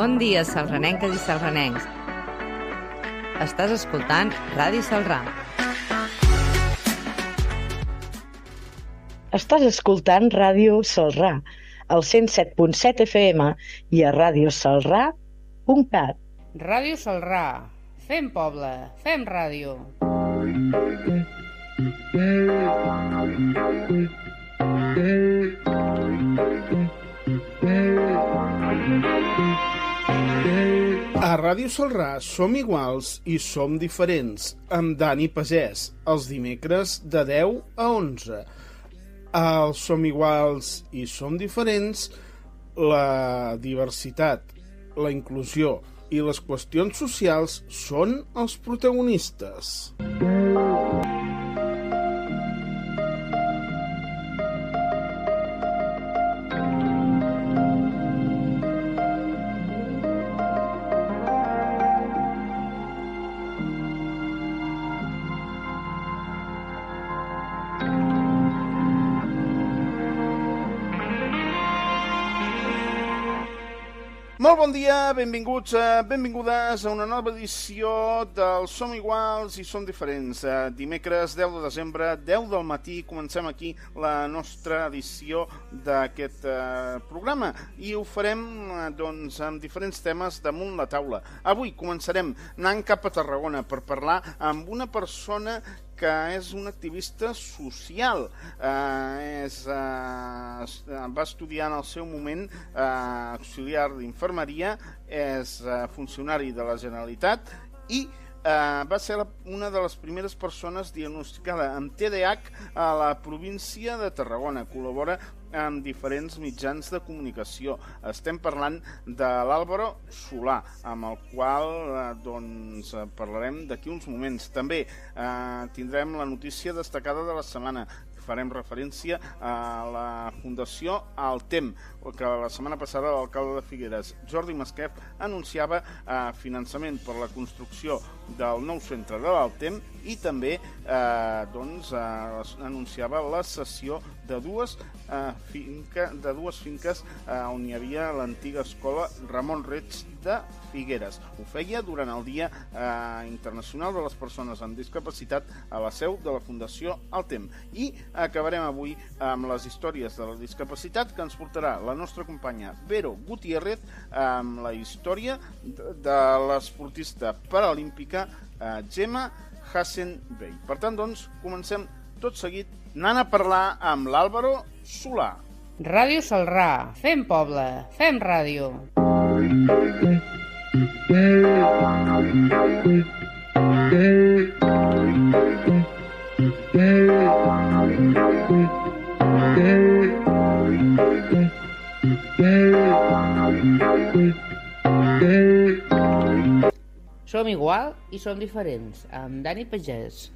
Bon dia, salranenques i salranencs. Estàs escoltant Ràdio Celrà. Estàs escoltant Ràdio Celrà, al 107.7 FM i a radiocelrà.cat. Ràdio Celrà. Fem poble, fem ràdio. A Ràdio Celrà som iguals i som diferents, amb Dani Pagès, els dimecres de 10 a 11. Al Som Iguals i Som Diferents, la diversitat, la inclusió i les qüestions socials són els protagonistes. Molt bon dia, benvinguts, benvingudes a una nova edició del Som Iguals i Som Diferents. Dimecres 10 de desembre, 10 del matí, comencem aquí la nostra edició d'aquest programa i ho farem doncs, amb diferents temes damunt la taula. Avui començarem anant cap a Tarragona per parlar amb una persona que és un activista social. Va estudiar en el seu moment auxiliar d'infermeria, és funcionari de la Generalitat i va ser una de les primeres persones diagnosticada amb TDAH a la província de Tarragona. Col·labora amb diferents mitjans de comunicació. Estem parlant de l'Álvaro Solà, amb el qual parlarem d'aquí uns moments. També tindrem la notícia destacada de la setmana. Farem referència a la Fundació Altem, que la setmana passada l'alcalde de Figueres, Jordi Masquef, anunciava finançament per la construcció del nou centre de l'Altem i també anunciava la cessió de dues finques on hi havia l'antiga escola Ramon Reig de Figueres. Ho feia durant el Dia Internacional de les Persones amb Discapacitat a la seu de la Fundació Altem. I acabarem avui amb les històries de la discapacitat que ens portarà la nostra companya Vero Gutiérrez amb la història de l'esportista paralímpica Gemma Hassen-Bey. Per tant, doncs, comencem tot seguit anant a parlar amb l'Álvaro Solà. Ràdio Celrà. Fem poble, fem ràdio. Som igual i som diferents, amb Dani Pagès.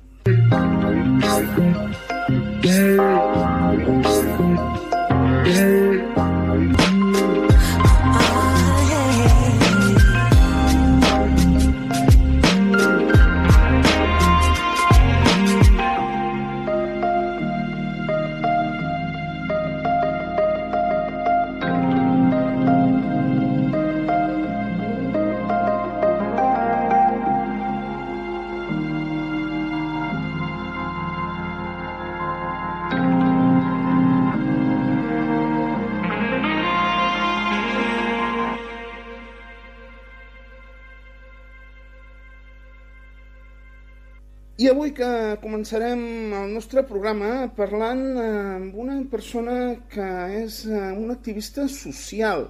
I avui que començarem el nostre programa parlant amb una persona que és un activista social.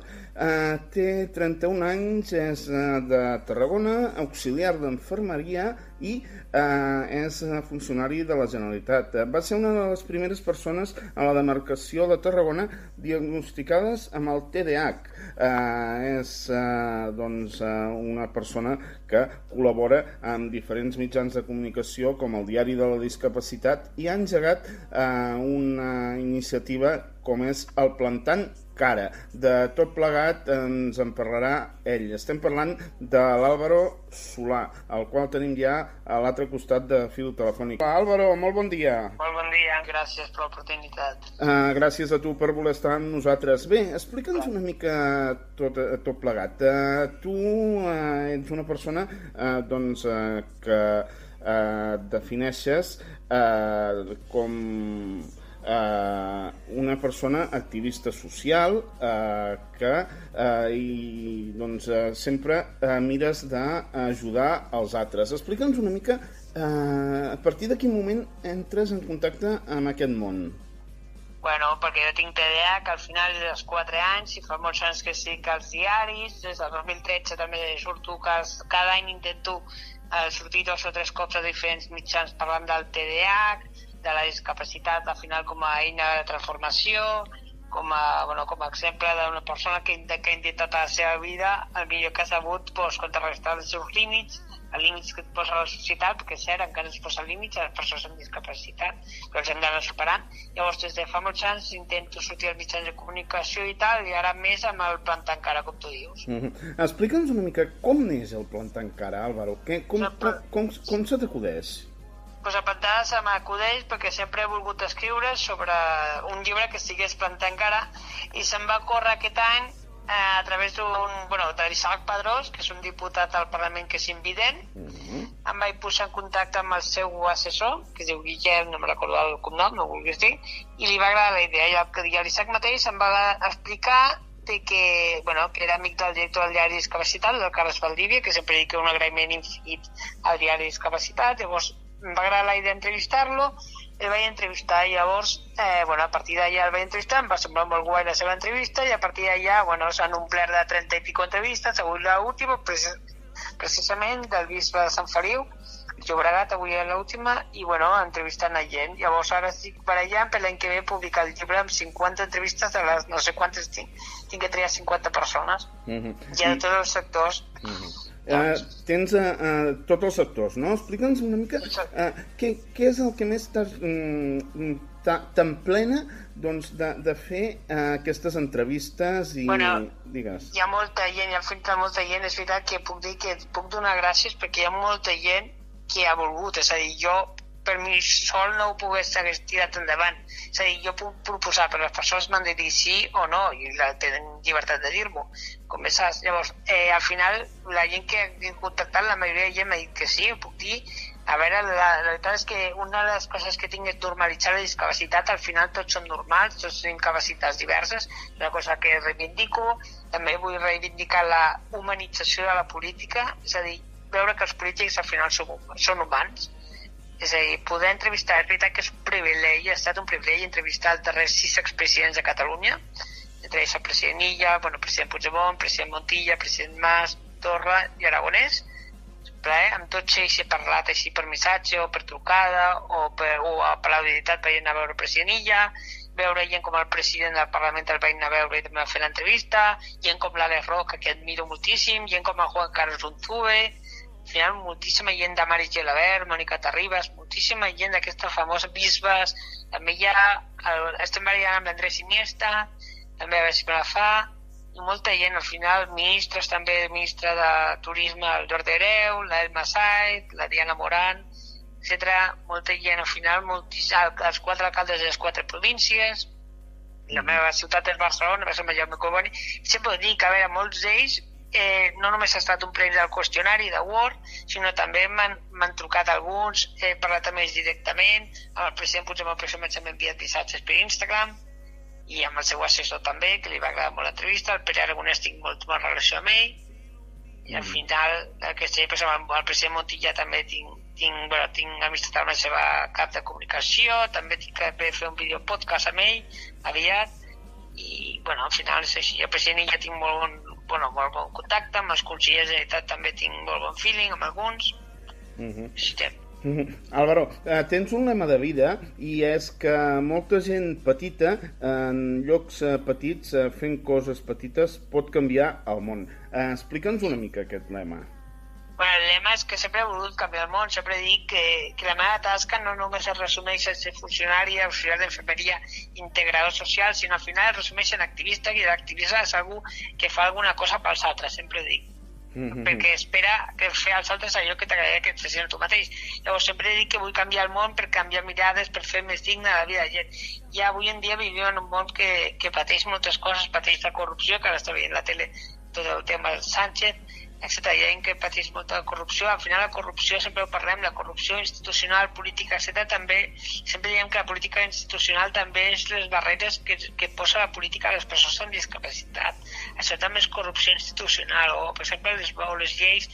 Té 31 anys, és de Tarragona, auxiliar d'infermeria i és funcionari de la Generalitat. Va ser una de les primeres persones a la demarcació de Tarragona diagnosticades amb el TDAH. És una persona que col·labora amb diferents mitjans de comunicació com el Diari de la Discapacitat i ha engegat una iniciativa com és el Plantant cara. De tot plegat ens en parlarà ell. Estem parlant de l'Álvaro Solà, el qual tenim ja a l'altre costat de fil telefònic. Álvaro, molt bon dia. Molt bon dia, gràcies per l'oportunitat. Gràcies a tu per voler estar amb nosaltres. Bé, explica'ns una mica tot plegat. Tu ets una persona que defineixes com una persona activista social que sempre mires d'ajudar els altres. Explica'ns una mica a partir de quin moment entres en contacte amb aquest món. Bueno, perquè jo tinc TDA, que al final dels 4 anys, i fa molts anys que sí que als diaris, des del 2013 també surto, cada any intento sortir 2 o 3 cops a diferents mitjans parlant del TDA, de la discapacitat, al final com a eina de transformació, com a exemple d'una persona que ha intentat a la seva vida el millor que ha sabut contrarrestar els seus límits, els límits que et posa la societat, perquè és cert, encara ens posa límits a les persones amb discapacitat, però els hem d'anar superant. Llavors, des de fa molts anys intento sortir als mitjans de comunicació i tal, i ara més amb el Plantant Cara, com tu dius. Explica'ns una mica com neix el Plantant Cara, Álvaro. Com se t'acudeix? Pues a Plantar se m'acudeix perquè sempre he volgut escriure sobre un llibre que estigués plantant cara, i se'm va córrer aquest any a través de l'Isaac Padrós, que és un diputat al Parlament que és invident. Em vaig posar en contacte amb el seu assessor, que es diu Guillem, no me'n recordo el cognom, no ho vulguis dir, i li va agradar la idea. I l'Isaac mateix em va explicar que era amic del director del diari Discapacitat, del Carles Valdivia, que sempre dic que un agraïment infinit al diari Discapacitat. Llavors em va agradar la idea d'entrevistar-lo, el vaig entrevistar, i llavors a partir d'allà el vaig entrevistar, em va semblar molt guai la seva entrevista, i a partir d'allà s'han omplert de 30 i pico entrevistes. Avui l'última precisament del bisbe de Sant Feliu, Llobregat, avui és l'última, i entrevistant a gent. Llavors ara estic barallant per l'any que ve publicar el llibre amb 50 entrevistes de les no sé quantes tinc que triar 50 persones, ja de tots els sectors. Tens tots els sectors, no? Explica'ns una mica què és el que més t'emplena de fer aquestes entrevistes i digues. Hi ha molta gent, i al final de molta gent és veritat que puc dir que puc donar gràcies perquè hi ha molta gent que ha volgut, és a dir, jo per mi sol no ho hagués tirat endavant, és a dir, jo puc proposar, però les persones m'han de dir sí o no, i tenen llibertat de dir-m'ho, com bé saps. Llavors, al final, la gent que ha contactat, la majoria de gent m'ha dit que sí, ho puc dir. A veure, la veritat és que una de les coses que tinc és normalitzar la discapacitat. Al final tots som normals, tots tenim capacitats diverses, una cosa que reivindico. També vull reivindicar la humanització de la política, és a dir, veure que els polítics al final són humans. És a dir, poder entrevistar, és veritat que és un privilegi, ha estat un privilegi entrevistar els darrers 6 expresidents de Catalunya, entre ells el president Illa, president Puigdemont, president Montilla, president Mas, Torra i Aragonès. Amb tots ells he parlat així per missatge o per trucada o a Palau d'Editat per anar a veure el president Illa, veure gent com el president del Parlament el vaig anar a veure i també va fer l'entrevista, gent com l'Àlex Roca, que admiro moltíssim, gent com el Juan Carlos Unzube, al final moltíssima gent de Mari Gelabert, Mònica Terribas, moltíssima gent d'aquestes famoses bisbes, també estem barallant amb l'Andrés Iniesta, també a veure si me la fa, i molta gent al final, ministres també, ministra de Turisme, el Jordi Hereu, la Elma Said, la Diana Morant, etc. Molta gent al final, els 4 alcaldes de les 4 províncies, la meva ciutat és Barcelona, va ser Jaume Coboni, sempre dic que a veure, molts d'ells no només ha estat un premi del qüestionari de Word, sinó també m'han trucat alguns, he parlat amb ells directament, amb el president Puigdemont m'ha enviat missatges per Instagram, i amb el seu assessor també, que li va agradar molt l'entrevista. El Pere Aragonès tinc molt bona relació amb ell, i al final amb el president Montilla també tinc amistat amb la seva cap de comunicació, també tinc que fer un videopodcast amb ell aviat, i al final és així. El president Illa tinc molt bon contacte, amb els consellers de la Generalitat també tinc molt bon feeling amb alguns. Álvaro, tens un lema de vida, i és que molta gent petita en llocs petits fent coses petites pot canviar el món. Explica'ns una mica aquest lema. Bueno, el lema és que sempre he volgut canviar el món, sempre dic que la meva tasca no només es resumeix a ser funcionari, auxiliar d'infermeria, integrador social, sinó al final es resumeix en activista, i l'activista és algú que fa alguna cosa pels altres, sempre dic. Perquè espera que fer als altres allò que t'agradaria que et fessin a tu mateix. Llavors sempre dic que vull canviar el món per canviar mirades, per fer més digna la vida de gent. I avui en dia vivim en un món que pateix moltes coses, pateix la corrupció, que ara està veient la tele tot el tema del Sánchez, etc. Hi ha gent que pateix molta corrupció. Al final la corrupció, sempre ho parlem, la corrupció institucional, política, etc. també, sempre diem que la política institucional també és les barreres que posa la política a les persones amb discapacitat. Això també és corrupció institucional, o per exemple les lleis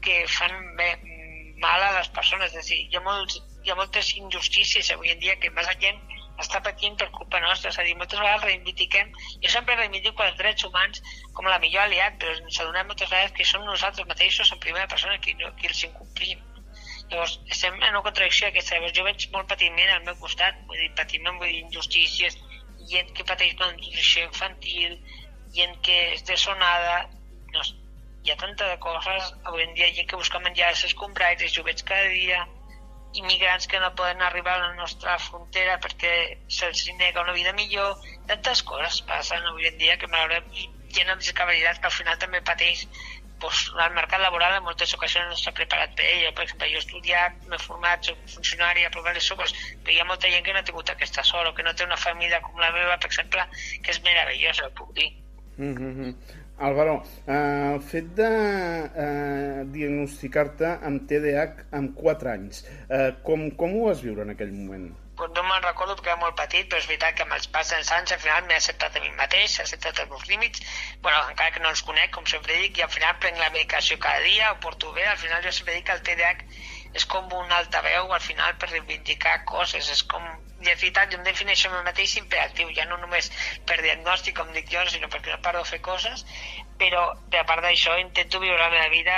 que fan mal a les persones. És a dir, hi ha moltes injustícies avui en dia que massa gent està patint per culpa nostra. És a dir, moltes vegades reivindiquem, jo sempre reivindico els drets humans com la millor aliat, però ens adonem moltes vegades que som nosaltres mateixos en primera persona qui els incomplim. Llavors, estem en una contradicció aquesta. Llavors, jo veig molt patiment al meu costat, vull dir, patiment, vull dir, injustícies, gent que pateix malnutrició infantil, gent que és deshonada, no, hi ha tanta de coses, avui en dia gent que busca menjar als escombraires, jo veig cada dia, immigrants que no poden arribar a la nostra frontera perquè se'ls nega una vida millor. Tantes coses passen avui en dia que malauradament gent amb discapacitat que al final també pateix. El mercat laboral en moltes ocasions no està preparat per ell. Per exemple, jo he estudiat, m'he format, soc funcionari, he aprovat les sopes, però hi ha molta gent que no ha tingut aquesta sort o que no té una família com la meva, per exemple, que és meravellosa, ho puc dir. Álvaro, el fet de diagnosticar-te amb TDAH amb 4 anys, com ho vas viure en aquell moment? Pues no me'n recordo perquè era molt petit, però és veritat que amb els pas dels anys al final m'he acceptat a mi mateix, he acceptat els meus límits, encara que no els conec, com sempre dic, i al final prenc la medicació cada dia, ho porto bé. Al final jo sempre dic que el TDAH és com un altaveu al final per reivindicar coses, és com... I és veritat, jo em defineixo a mi mateix imperatiu, ja no només per diagnòstic, com dic jo, sinó perquè no paro de fer coses, però a part d'això intento viure la meva vida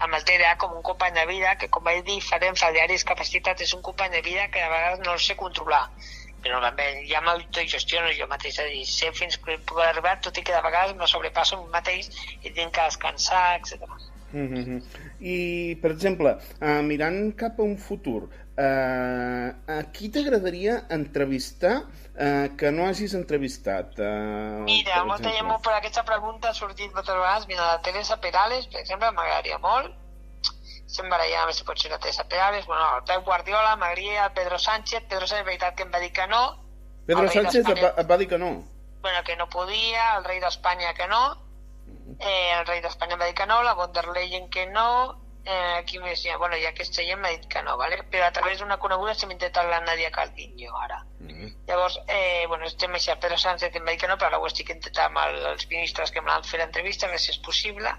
amb el TDAH com un company de vida, que com vaig dir fa temps al diari Discapacitat, és un company de vida que a vegades no el sé controlar, però ja m'autogestiono jo mateix, és a dir, sé fins que puc arribar, tot i que de vegades me sobrepasso a mi mateix i tinc que descansar, etc. I, per exemple, mirant cap a un futur, a qui t'agradaria entrevistar que no hagis entrevistat? Mira, molta gent per aquesta pregunta ha sortit moltes vegades. Mira, la Teresa Perales, per exemple, m'agradaria molt. Estem barallant si pot ser la Teresa Perales, el Pep Guardiola, m'agradaria el Pedro Sánchez. Pedro Sánchez, veritat que em va dir que no. Pedro Sánchez et va dir que no? Bueno, que no podia, el rei d'Espanya que no. El rei d'Espanya em va dir que no, la von der Leyen que no, qui més hi ha? Bueno, ja aquesta gent m'ha dit que no, ¿vale? Però a través d'una coneguda estem intentant la Nadia Calviño ara. Llavors, estem així, el Pedro Sánchez em va dir que no, però ara ho estic intentant amb els ministres que m'han fet l'entrevista, a veure si és possible.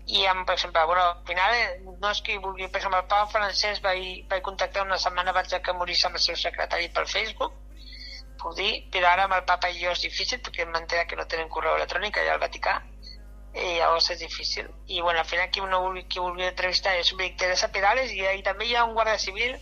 I, per exemple, al final, no és que vulgui, per exemple, el Papa Francesc vaig contactar una setmana abans que morís amb el seu secretari pel Facebook, puc dir, però ara amb el Papa i jo és difícil perquè m'entera que no tenen correu electrònic allà al Vaticà, i llavors és difícil. I al final qui vulgui entrevistar és Teresa Perales, i també hi ha un guàrdia civil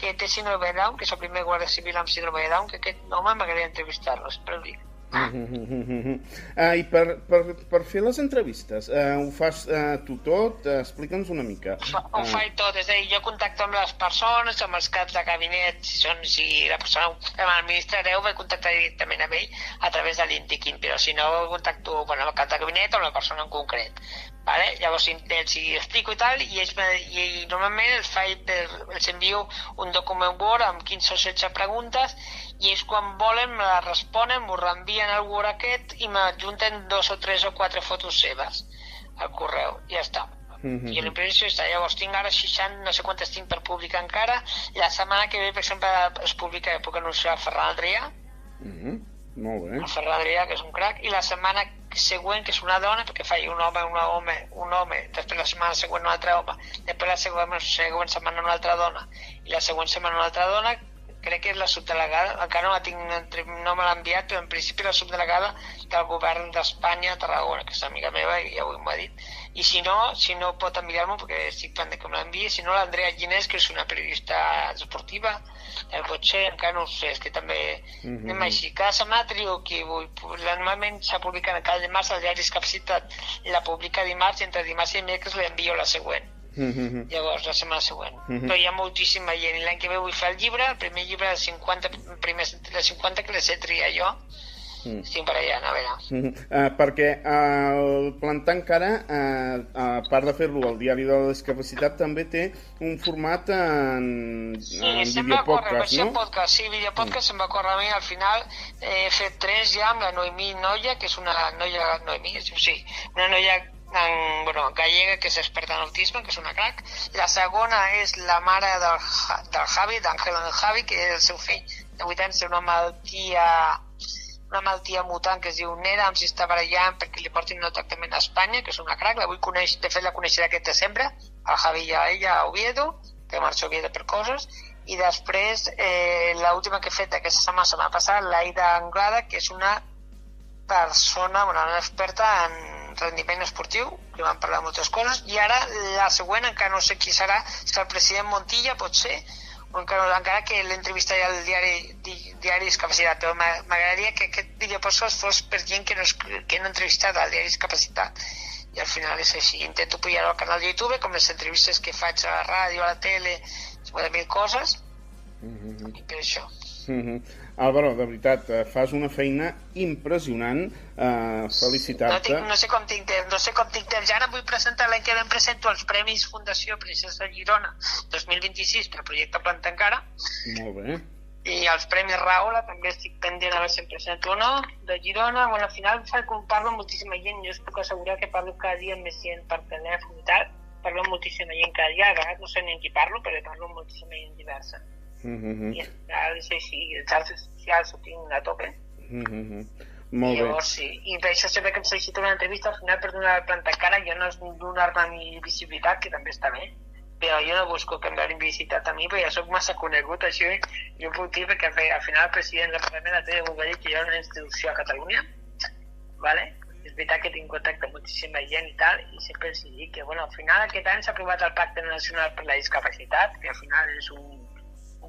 que té síndrome de Down, que és el primer guàrdia civil amb síndrome de Down, que aquest home m'agradaria entrevistar-lo, espero dir. I per fer les entrevistes, ho fas tu tot? Explica'ns una mica. Ho faig tot, és a dir, jo contacto amb les persones, amb els caps de gabinet, si la persona, amb el ministre Areu vaig contactar directament amb ell a través de l'Intiquin, però si no contacto amb el cap de gabinet o amb la persona en concret. Vale? Llavors els explico i tal, i normalment els envio un document Word amb 15 o 16 preguntes, i ells quan volen me la responen, m'ho reenvien al Word aquest i m'adjunten 2 o 3 o 4 fotos seves al correu, i ja està. I l'impressió està. Llavors tinc ara 60, no sé quantes tinc per publicar encara, i la setmana que ve, per exemple, es publica, puc anunciar el Ferran Adrià. Molt bé. El Ferran Adrià, que és un crac, i la setmana següent, que és una dona, perquè faig un home, després la setmana següent un altre home, després la següent setmana una altra dona, i la següent setmana una altra dona, crec que és la subdelegada, encara no me l'ha enviat, però en principi la subdelegada del govern d'Espanya a Tarragona, que és amiga meva i avui m'ho ha dit. I si no pot enviar-m'ho, perquè estic pendent que me l'enviï, si no l'Andrea Ginés, que és una periodista esportiva, potser, encara no ho sé, és que també anem així. Cada setmana trio qui vull. Normalment s'ha publicat cada dimarts al diari Discapacitat, la publica dimarts, i entre dimarts i dimecres l'envio la següent. Llavors, la setmana següent. Però hi ha moltíssima gent, i l'any que ve vull fer el llibre, el primer llibre de 50, les 50 que les he triat jo, estic per allà, a veure. Perquè el Plantar Encara, a part de fer-lo al Diari de la Discapacitat, també té un format en videopodcast, no? Podcast, sí, videopodcast se'm va córrer a mi, al final he fet 3 ja amb la Noemí Noia, que és una noia, Noemí, sí, una noia gallega que és experta en autisme, que és una crac. La segona és la mare del Javi, d'Àngel Javi, que és el seu fill de 8 anys, té una malaltia mutant que es diu NEDA, si està barallant perquè li portin un tractament a Espanya, que és una crac, la vull conèixer, de fet la coneixeré aquest desembre, el Javi i a ella a Oviedo, que marxa a Oviedo per coses, i després l'última que he fet aquesta setmana passada, l'Aida Anglada, que és una persona, una experta en rendiment esportiu, que vam parlar de moltes coses, i ara la següent, encara no sé qui serà, si el president Montilla pot ser, o encara que l'entrevistaré al diari Discapacitat, però m'agradaria que aquest videopodcast fos per gent que no he entrevistat al diari Discapacitat, i al final és així, intento pujar-ho al canal de YouTube, com les entrevistes que faig a la ràdio, a la tele, 50.000 coses, i per això. Álvaro, de veritat, fas una feina impressionant, felicitar-te. No sé com tinc temps, ja ara vull presentar, l'any que ve em presento els Premis Fundació Princesa Girona 2026 per projecte Plantar Encara. Molt bé. I els Premis Rahola també estic pendent a veure si em presento o no, de Girona. Bueno, al final parlo amb moltíssima gent, jo us puc assegurar que parlo cada dia amb més gent per telèfon i tal, parlo amb moltíssima gent cada dia, a vegades no sé ni amb qui parlo, però parlo amb moltíssima gent diversa. I és així, les xarxes socials ho tinc a tope. Molt bé. Llavors sí, i per això sempre que em solicito una entrevista al final per donar el Plantar Encara, jo no és donar-me mi visibilitat, que també està bé, però jo no busco que em donin visibilitat a mi, perquè ja soc massa conegut, això, jo puc dir, perquè al final el president del Parlament ho va dir que hi ha una institució a Catalunya, vale? És veritat que tinc contacte amb moltíssima gent i tal, i sempre els dic que, bueno, al final aquest any s'ha aprovat el Pacte Nacional per la Discapacitat, que al final és un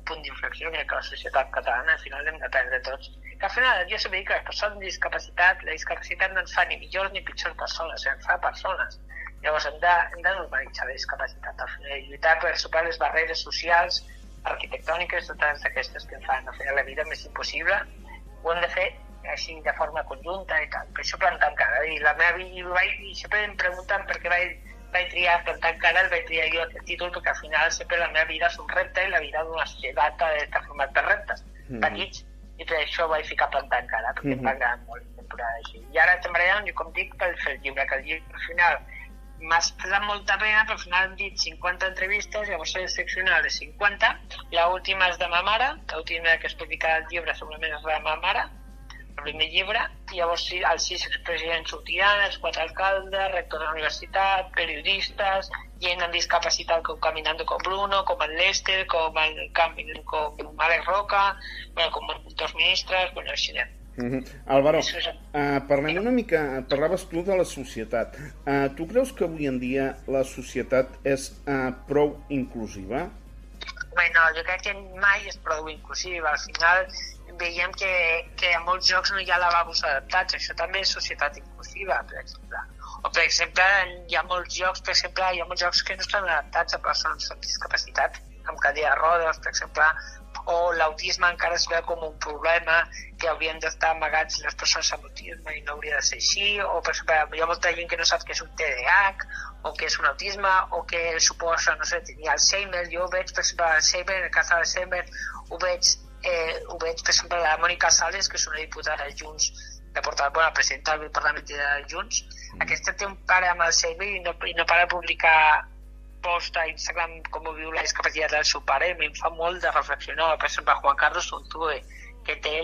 punt d'inflexió que la societat catalana al final hem d'aprendre tots. Que al final jo sempre dic que les persones amb discapacitat, la discapacitat no ens fa ni millors ni pitjors persones, ens fa persones. Llavors hem de normalitzar la discapacitat, al final, lluitar per superar les barreres socials, arquitectòniques, totes aquestes que ens fan la vida més impossible. Ho hem de fer així de forma conjunta i tal. Per això Plantar Encara. I sempre em pregunten per què vaig triar Plantar Encara, el vaig triar jo aquest títol, perquè al final sempre la meva vida és un repte i la vida d'una societat està format per reptes petits, i per això vaig ficar Plantar Encara, perquè em va agradar molt la temporada així. I ara estem barallant, com dic, per fer el llibre, que el llibre al final m'ha fet molta pena, però al final hem dit 50 entrevistes, llavors he de seccionar les 50, l'última és de ma mare, l'última que es publicarà el llibre segurament és de ma mare, el primer llibre, i llavors els 6 expresidents sortiran, els 4 alcaldes, rectors de la universitat, periodistes, gent amb discapacitat com Caminando con Bruno, com el Lester, com Alex Roca, com 2 ministres, així anem. Álvaro, parlem una mica, parlaves tu de la societat. Tu creus que avui en dia la societat és prou inclusiva? No, jo crec que mai és prou inclusiva. Al final veiem que a molts jocs no hi ha lavabos adaptats, això també és societat inclusiva, per exemple. O, per exemple, hi ha molts jocs que no estan adaptats a persones amb discapacitat, amb cadira de rodes, per exemple, o l'autisme encara es veu com un problema que haurien d'estar amagats les persones amb autisme i no hauria de ser així, o, per exemple, hi ha molta gent que no sap què és un TDAH, o què és un autisme, o què suposa, no sé, tenir Alzheimer. Jo ho veig, per exemple, Alzheimer, en el cas d'Alzheimer, ho veig, per exemple, la Mònica Sales, que és una diputada de Junts, la presidenta del Parlament de Junts. Aquesta té un pare amb Alzheimer i no para de publicar post a Instagram com ho viu la discapacitat del seu pare, i em fa molt de reflexionar. Per exemple, Juan Carlos Sontúe, que té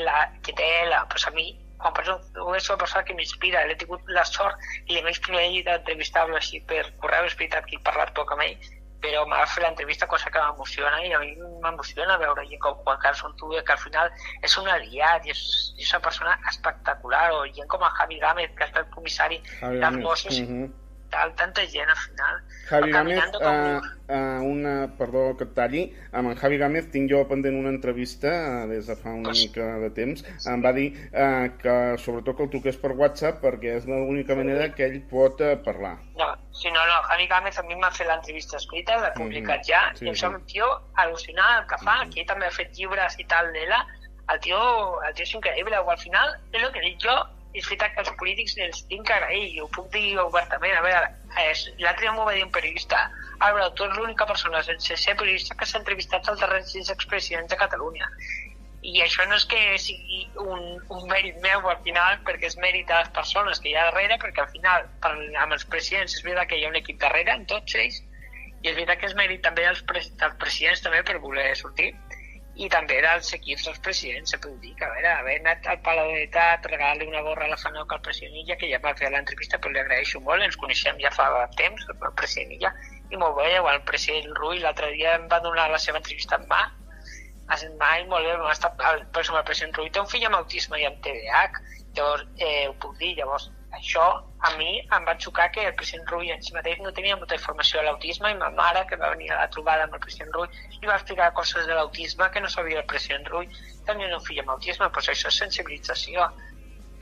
pues a mi, Juan Carlos és una persona que m'inspira, l'he tingut la sort i l'he primer d'entrevistar-lo així per correu, és veritat que he parlat poc amb ell, però m'ha fet l'entrevista, cosa que m'emociona, i a mi m'emociona veure gent com Juan Carlos Sontúe, que al final és un aliat i és una persona espectacular, o gent com el Javi Gámez, que ha estat comissari dels Mossos, tal, tanta gent al final. Javi Gámez, perdó que et talli, amb en Javi Gámez tinc jo pendent una entrevista des de fa una mica de temps. Em va dir que sobretot que el truqués per WhatsApp perquè és l'única manera que ell pot parlar. No, Javi Gámez a mi m'ha fet l'entrevista escrita, l'ha publicat ja, i em sembla un tio al·lucinant el que fa, aquí també ha fet llibres i tal d'ella, el tio és increïble, al final, és el que dic jo, és veritat que els polítics els tinc que agrair, i ho puc dir obertament. A veure, l'altre dia m'ho va dir un periodista, Álvaro, tu ets l'única persona sense ser periodista que s'ha entrevistat als darrers 6 expresidents de Catalunya. I això no és que sigui un mèrit meu al final, perquè és mèrit de les persones que hi ha darrere, perquè al final, amb els presidents, és veritat que hi ha un equip darrere, amb tots ells, i és veritat que és mèrit també dels presidents també per voler sortir, i també dels equips dels presidents, se pot dir que haver anat al Palau de Generalitat, regalar-li una gorra a la Fanoc al president Illa, que ja va fer l'entrevista, però li agraeixo molt, ens coneixem ja fa temps, el president Illa, i molt bé, el president Rull l'altre dia em va donar la seva entrevista en mà, i molt bé, el president Rull té un fill amb autisme i amb TDAH, llavors ho puc dir, llavors això a mi em va xocar que el president Rull en si mateix no tenia molta informació de l'autisme i ma mare, que va venir a la trobada amb el president Rull, li va explicar coses de l'autisme que no sabia el president Rull, tenia un fill amb autisme, doncs això és sensibilització.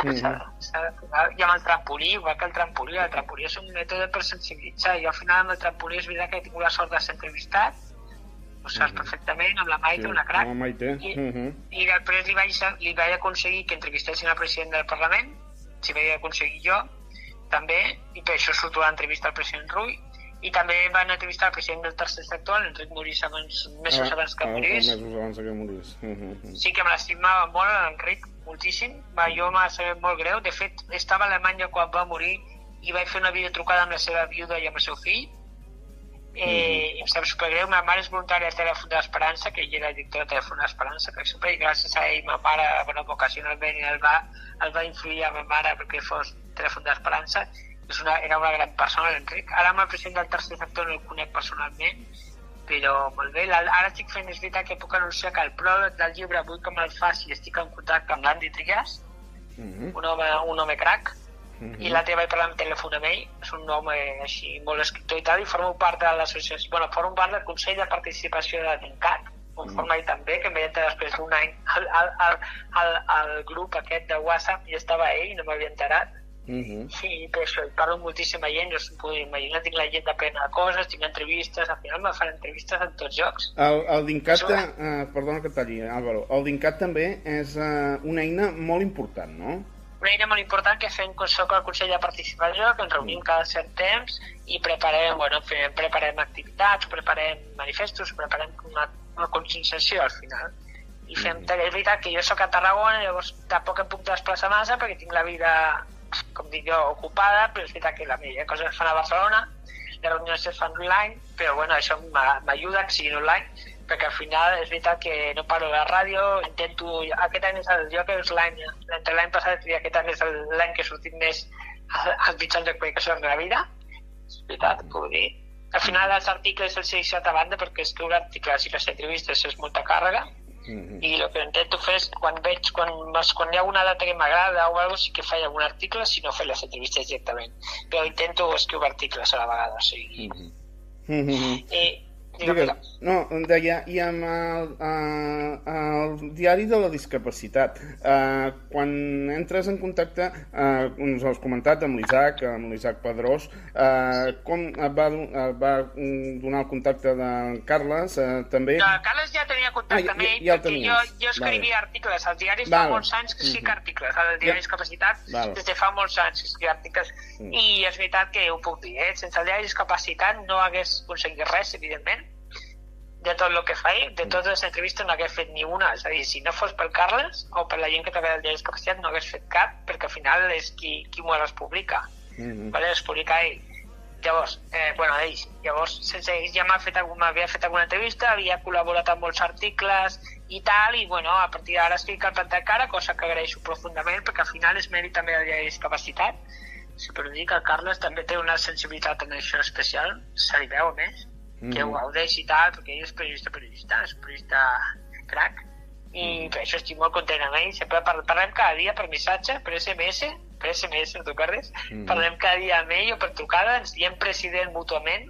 I amb el trampolí, igual que el trampolí és un mètode per sensibilitzar, i al final amb el trampolí és veritat que he tingut la sort de ser entrevistat, ho saps perfectament, amb la Maite, una crac, i després li vaig aconseguir que entrevistessin el president del Parlament, si vaig aconseguir jo, també, i per això surto a l'entrevista al president Rull, i també van entrevistar el president del tercer sector, l'Enric Morís, mesos abans que morís. Sí que me l'estimava molt, l'Enric, moltíssim, jo m'ha sabut molt greu, de fet, estava a Alemanya quan va morir i vaig fer una videotrucada amb la seva viuda i amb el seu fill, i em sap supergreu. Ma mare és voluntària de Telèfon de l'Esperança, que ella era directora de Telèfon de l'Esperança, per exemple, i gràcies a ell ma mare, bueno, ocasionalment el va influir a ma mare perquè fos Telèfon de l'Esperança. Era una gran persona, l'Enric. Ara amb el president del tercer sector no el conec personalment, però molt bé. Ara estic fent, és veritat que puc anunciar que el pròleg del llibre vull que me'l faci i estic en contacte amb l'Andy Trias, un home crac, i l'altre vaig parlar amb telèfon amb ell, és un home així molt escriptor i tal, i formo part de l'associació, bueno, formo part del Consell de Participació de l'INCAT, on forma ell també, que em vaig entrar després d'un any al grup aquest de WhatsApp, i estava ell, no m'havia enterat, i per això parlo amb moltíssima gent, no us puc imaginar, tinc la gent d'aprendre coses, tinc entrevistes, al final me fan entrevistes en tots llocs. El DINCAT, perdona que et talli, Álvaro, el DINCAT també és una eina molt important, no? Una eina molt important que fem soc al Consell de Participació, que ens reunim cada cert temps i preparem activitats, preparem manifestos, preparem una conscienciació al final. I fem, és veritat que jo soc a Tarragona, llavors tampoc em puc desplaçar massa perquè tinc la vida, com dic jo, ocupada, però és veritat que la majoria de coses es fan a Barcelona, les reunions es fan online, però bueno, això m'ajuda que siguin online, perquè al final és veritat que no paro de la ràdio, aquest any és l'any passat i aquest any és l'any que he sortit més als mitjans de comunicació de la vida, és veritat, puc dir. Al final els articles els he deixat a banda perquè escriure articles i les entrevistes és molta càrrega, i el que intento fer és, quan hi ha alguna data que m'agrada o alguna cosa, sí que faig algun article, si no fer les entrevistes directament, però intento escriure articles a la vegada, o sigui. No, deia, i amb el diari de la discapacitat, quan entres en contacte, ens ho has comentat amb l'Isaac Pedrós, com et va donar el contacte de Carles, també? Carles ja tenia contacte amb ell, perquè jo escrivia articles als diaris fa molts anys que escric articles, al diari de discapacitat, des de fa molts anys que escric articles, i és veritat que ho puc dir, sense el diari de discapacitat no hagués aconseguit res, evidentment, de tot el que faig, de totes les entrevistes no hagués fet ni una, és a dir, si no fos pel Carles o per la gent que treballa al diari de discapacitat no hagués fet cap, perquè al final és qui m'ho les publica, les publica ell. Llavors, ells, sense ells ja m'havia fet alguna entrevista, havia col·laborat amb molts articles i tal, i a partir d'ara estic al plat de cara, cosa que agraeixo profundament, perquè al final és mèrit també del diari de discapacitat. Si per dir que el Carles també té una sensibilitat en això especial, se li veu a més, que ho gaudeix i tal, perquè ell és periodista, és un periodista crac, i per això estic molt content amb ell. Sempre parlem cada dia per missatge, per SMS, per SMS, no t'ho recordes? Parlem cada dia amb ell o per trucada, ens diem president mútuament,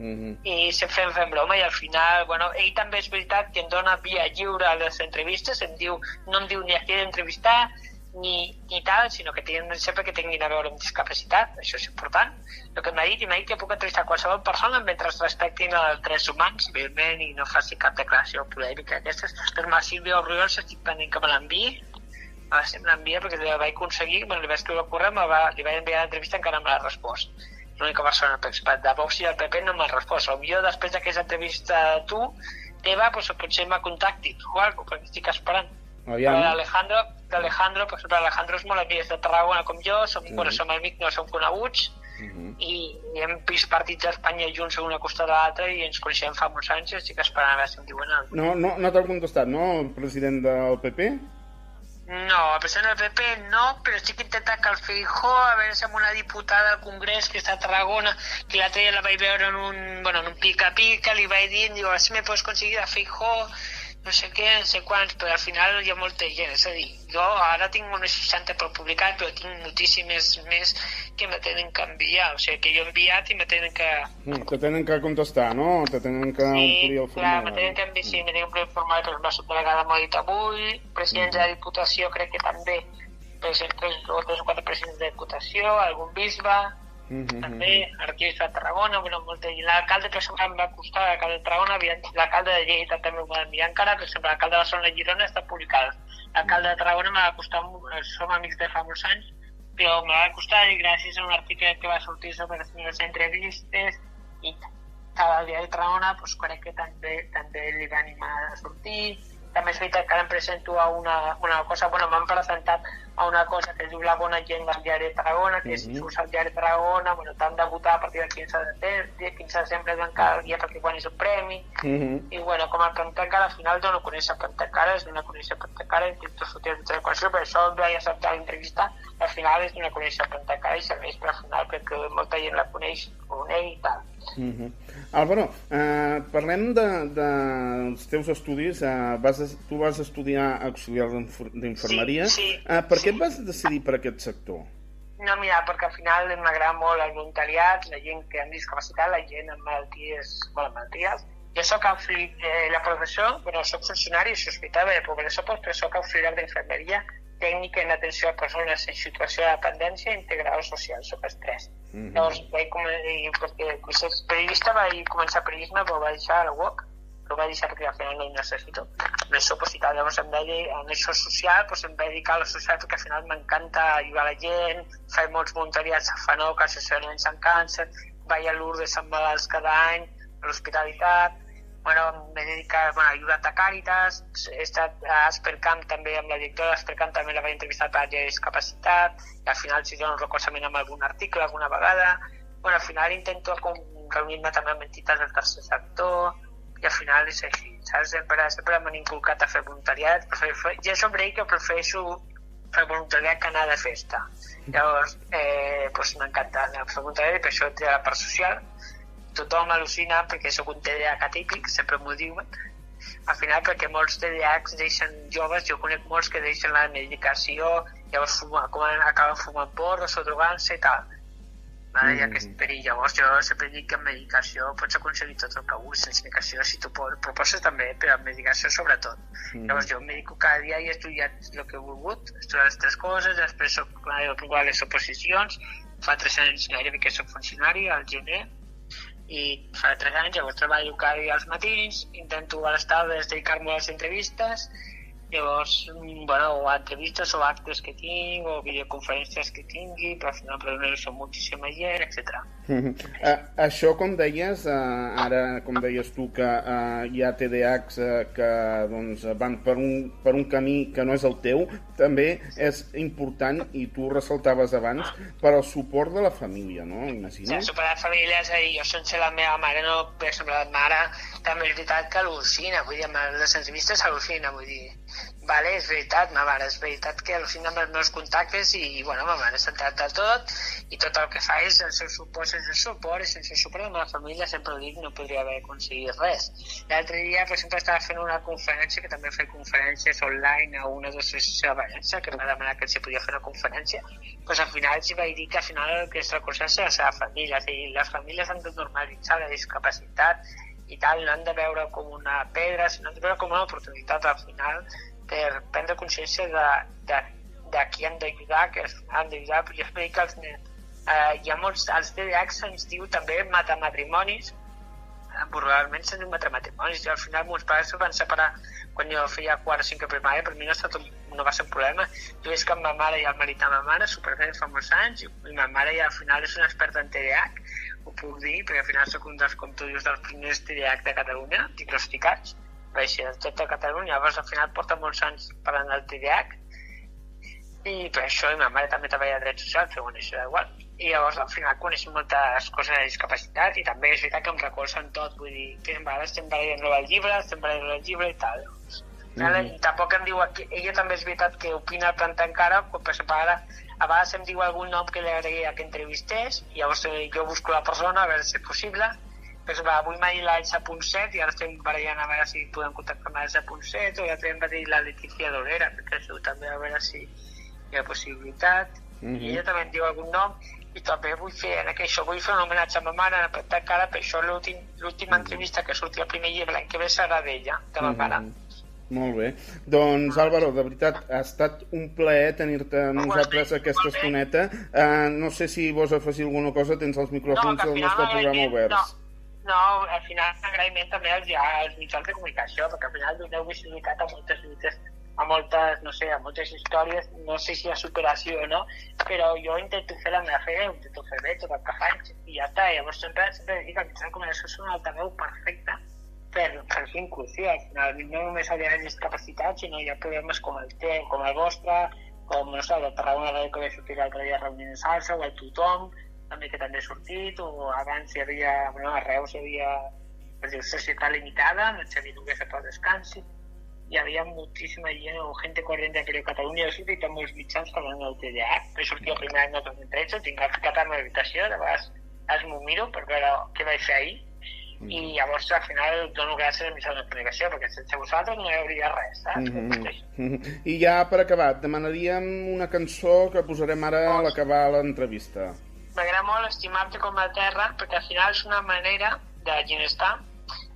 i sempre fem broma, i al final, bueno, ell també és veritat que em dona via lliure a les entrevistes, no em diu ni a qui d'entrevistar, ni tal, sinó que sempre que tinguin a veure amb discapacitat, això és important. El que m'ha dit que puc entrevistar qualsevol persona mentre respectin els drets humans, evidentment, i no faci cap declaració polèmica d'aquestes. Però la Sílvia Orriols estic pendent que me l'enviï, me l'envia perquè la vaig aconseguir, li vaig escriure el correu, li vaig enviar l'entrevista, encara no me l'ha respost. L'única persona de Vox i el PP no m'ha respost. Potser després d'aquesta entrevista a tu, teva, potser me contacti o alguna cosa, perquè estic esperant. L'Alejandro, per exemple, l'Alejandro és molt amic, és de Tarragona com jo, som amics, no som coneguts, i hem vist partits d'Espanya junts una costat de l'altra i ens coneixem fa molts anys i estic esperant a veure si em diuen alguna cosa. No t'ha contestat, no, el president del PP? No, el president del PP no, però estic intentant que el Feijóo, a veure si amb una diputada del Congrés que està a Tarragona, que l'altre dia la vaig veure en un pica-pica, li vaig dir, a veure si me pots conseguir el Feijóo, no sé què, no sé quants, però al final hi ha molta gent, és a dir, jo ara tinc unes 60 per publicar, però tinc moltíssimes més que me tenen que enviar, o sigui, que jo he enviat i me tenen que... Te tenen que contestar, no? Te tenen que omplir el formulari. Sí, clar, me tenen que enviar, sí, me tenen que omplir el formulari, per exemple, la subdelegada m'ho ha dit avui, presidents de la Diputació, crec que també, tres o quatre presidents de Diputació, algun bisbe, també, l'arquebisbe de Tarragona, molta gent. L'alcalde, per exemple, em va costar, l'alcalde de Tarragona, l'alcalde de Lleida també m'ho va enviar encara, per exemple, l'alcalde de Barcelona i Girona està publicat. L'alcalde de Tarragona m'ha costat, som amics de fa molts anys, però m'ha costat, i gràcies a un article que va sortir sobre les entrevistes i al diari de Tarragona, crec que també li va animar a sortir. També és veritat que ara em presento a una cosa, m'han presentat a una cosa que es diu La Bona Gent del diari de Tarragona, que si surts al diari de Tarragona, t'han de votar a partir del 15 de desembre cada dia perquè guanyis un premi, i com el Plantacara, al final dono a conèixer Plantacara, és donar a conèixer Plantacara, intento sortir de l'equació, per això vaig acceptar l'entrevista, al final és donar a conèixer Plantacara i serveix per al final perquè molta gent la coneix i tal. Álvaro, parlem dels teus estudis. Tu vas estudiar auxiliar d'infermeria. Per què et vas decidir per aquest sector? No, mira, perquè al final m'agrada molt el voluntariat, la gent que amb discapacitat, la gent amb malalties. Jo soc la professor, soc funcionari, això és veritat, però soc auxiliar d'infermeria tècnica en atenció a persones en situació de dependència i integrador social, soc els tres. Llavors, perquè soc periodista, vaig començar periodisme, però vaig deixar la UOC, però vaig deixar perquè al final no ho necessito. Més opositat, llavors en això social, em vaig dedicar a la social perquè al final m'encanta ajudar la gent, faig molts voluntariats a FANOC, assessorament en càncer, vaig a Lourdes amb malalts cada any, a l'hospitalitat, m'he dedicat a ajudar a Càritas, he estat a Aspercamp també, amb la directora d'Aspercamp també la vaig entrevistar per la discapacitat, i al final si dono un recolzament amb algun article alguna vegada, al final intento reunir-me també amb entitats del tercer sector, i al final és així, saps? Sempre m'han inculcat a fer voluntariat, jo som rei que prefereixo fer voluntariat que anar de festa, llavors m'encanta anar a fer voluntariat i per això he triat la part social. Tothom al·lucina perquè soc un TDAH atípic, sempre m'ho diuen. Al final perquè molts TDAHs deixen joves, jo conec molts que deixen la medicació, llavors acaben fumant porros o drogant-se i tal. Hi ha aquest perill. Llavors jo sempre dic que amb medicació pots aconseguir tot el que vulguis, sense medicació, si tu proposes també, però amb medicació sobretot. Llavors jo em dedico cada dia i he estudiat el que he volgut, he estudiat les tres coses, després soc a les oposicions, fa 3 anys gairebé que soc funcionari, al gener, i fa 3 anys llavors treballo cada dia als matins, intento a les tardes dedicar-me a les entrevistes, llavors, o a entrevistes o actes que tinc, o videoconferències que tingui, però al final són moltíssima gent, etc. Això, com deies, ara, com deies tu, que hi ha TDAHs que van per un camí que no és el teu, també és important, i tu ressaltaves abans, per al suport de la família, no? Imagina. El suport de la família, és a dir, jo sense la meva mare no, per exemple, la mare també és veritat que al·lucina, vull dir, amb les entrevistes al·lucina, vull dir, vale, és veritat, ma mare, és veritat que al final amb els meus contactes i, bueno, ma mare s'ha entrat de tot i tot el que fa és el seu suport, sense suport, i sense suport de la meva família, sempre ho dic, no podria haver aconseguit res. L'altre dia, per exemple, estava fent una conferència, que també feia conferències online a una associació de València, que em va demanar que si podia fer una conferència, doncs al final els vaig dir que al final el que es recolzar la seva família, és a dir, les famílies han de normalitzar la discapacitat i tal, no han de veure com una pedra, sinó han de veure com una oportunitat al final per prendre consciència de qui han d'ajudar, que han d'ajudar, perquè jo dic que hi ha molts, els TDAH se'ns diu també matamatrimonis, vulgarment se'ns diu matamatrimonis, i al final meus pares se van separar quan jo feia quart o cinquè primària, per mi no va ser un problema. Jo veig que amb ma mare i el marit de ma mare, superbé fa molts anys, i ma mare ja al final és una experta en TDAH, ho puc dir, perquè al final soc un dels, com tu dius, dels primers TDAH de Catalunya, diagnosticats, va ser de tota Catalunya, llavors al final porta molts anys parlant del TDAH, i per això, i ma mare també treballa de drets socials, però bueno, això és igual, i llavors al final coneixem moltes coses de discapacitat, i també és veritat que em recolzen tot, vull dir, que a vegades estem barallant el llibre i tal. Tampoc em diu, ella també és veritat que opina plantar encara, quan per exemple ara a vegades em diu algun nom que li agradaria que entrevistés, i llavors jo busco la persona a veure si és possible. Per exemple, avui m'ha dit l'Elsa.7 i ara estem barallant a veure si podem contactar amb l'Elsa.7, o ja també em va dir la Letícia Dolera, perquè això també a veure si hi ha possibilitat. I ella també em diu algun nom, i també vull fer un homenatge a ma mare, a plantar cara, per això l'última entrevista que surti al primer llibre l'any que ve serà d'ella, de ma mare. Molt bé. Doncs, Álvaro, de veritat, ha estat un plaer tenir-te amb nosaltres aquesta estoneta. No sé si vols afegir alguna cosa, tens els micròfons del nostre programa oberts. No, al final agraïment també als mitjans de comunicació, perquè al final doneu visibilitat a moltes lluites, a moltes històries, no sé si hi ha superació o no, però jo intento fer la meva feina, intento fer bé tot el que faig, i ja està. Llavors sempre dic que els mitjans de comunicació són un altaveu perfecte per fer inclusió. Al final no només hi ha discapacitat, sinó hi ha problemes com el vostre, com, no sé, el de Tarragona Ràdio que va sortir l'altre dia reunint salsa, o el Tothom, també que també ha sortit, o abans hi havia, a Reus hi havia, per dir, Societat Limitada, amb el Xavier Nogués a Pau Descansi, hi havia moltíssima gent o gente corriente aquí a Catalunya. Jo he sortit amb molts mitjans parlant del TDAH, he sortit el primer any del 2013, tinc ficat a la meva habitació, de vegades m'ho miro per veure què vaig fer ahir, i llavors al final dono gràcies als mitjans de comunicació, perquè sense vosaltres no hi hauria res, saps? I ja per acabar, demanaríem una cançó que posarem ara a l'acabar l'entrevista. M'agrada molt Estimar-te com la terra, perquè al final és una manera de ginestar,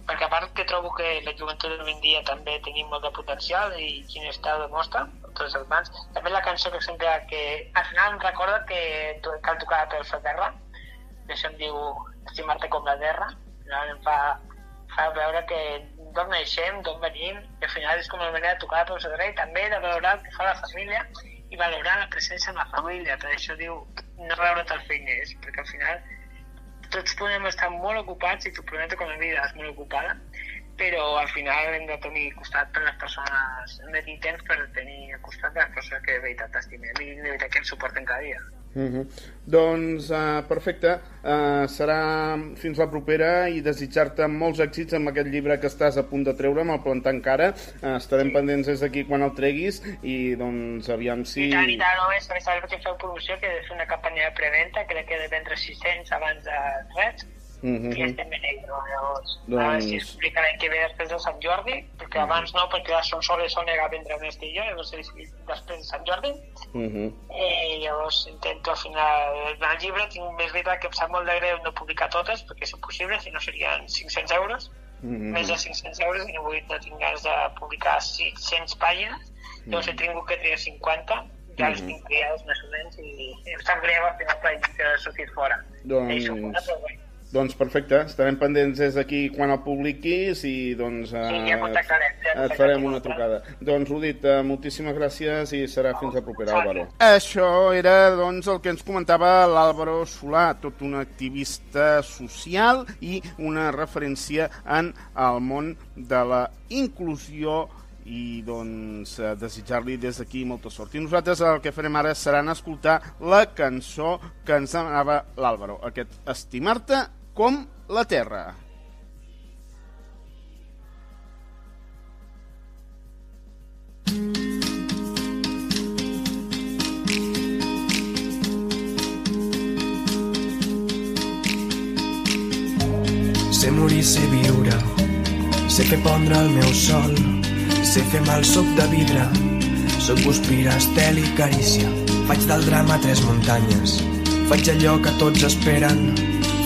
perquè a part que trobo que la joventut d'avui en dia també tenim molt de potencial i ginestar ho demostra, tots els mans. També la cançó que sempre al final em recorda que cal tocar a peus a terra, això em diu Estimar-te com la terra, em fa veure que d'on naixem, d'on venim, i al final és com una manera de tocar a peus a terra i també de valorar el que fa la família i valorar la presència en la família. Per això diu no veure't els feiners, perquè al final tots podem estar molt ocupats i tu prometo que la vida és molt ocupada, però al final hem de tenir costat per les persones, hem de tenir temps per tenir costat de les persones que de veritat estimem i de veritat que ens suporten cada dia. Doncs perfecte, serà fins la propera i desitjar-te molts èxits amb aquest llibre que estàs a punt de treure, amb el Plantar encara. Estarem pendents des d'aquí quan el treguis i doncs aviam si... I tant, només perquè feu promoció, que és una campanya de preventa, crec que he de vendre 600 abans de res, i estem ben ells, llavors a veure si es publica l'any que ve després de Sant Jordi, perquè abans no, perquè la Sonsoles Onega vendre un estillo, llavors després de Sant Jordi, i llavors intento al final el llibre, tinc més veritat que em sap molt de greu no publicar totes, perquè és impossible, si no serien 500 euros, més de 500 euros, i no tinc ganes de publicar 600 pàgines, llavors he tingut que triar 50, ja les tinc triades més o menys, i em sap greu al final que ha sortit fora. Doncs perfecte, estarem pendents des d'aquí quan el publiquis i doncs ja et farem una trucada. Doncs ho dit, moltíssimes gràcies i serà fins la propera, Álvaro. Això era doncs el que ens comentava l'Álvaro Solà, tot un activista social i una referència en el món de la inclusió i doncs desitjar-li des d'aquí molta sort. I nosaltres el que farem ara serà escoltar la cançó que ens demanava l'Álvaro, aquest Estimar-te com la terra. Sé morir, sé viure, sé fer pondre el meu sol, sé fer mal suc de vidre, soc guspira, estel i carícia. Faig del drama 3 muntanyes, faig allò que tots esperen,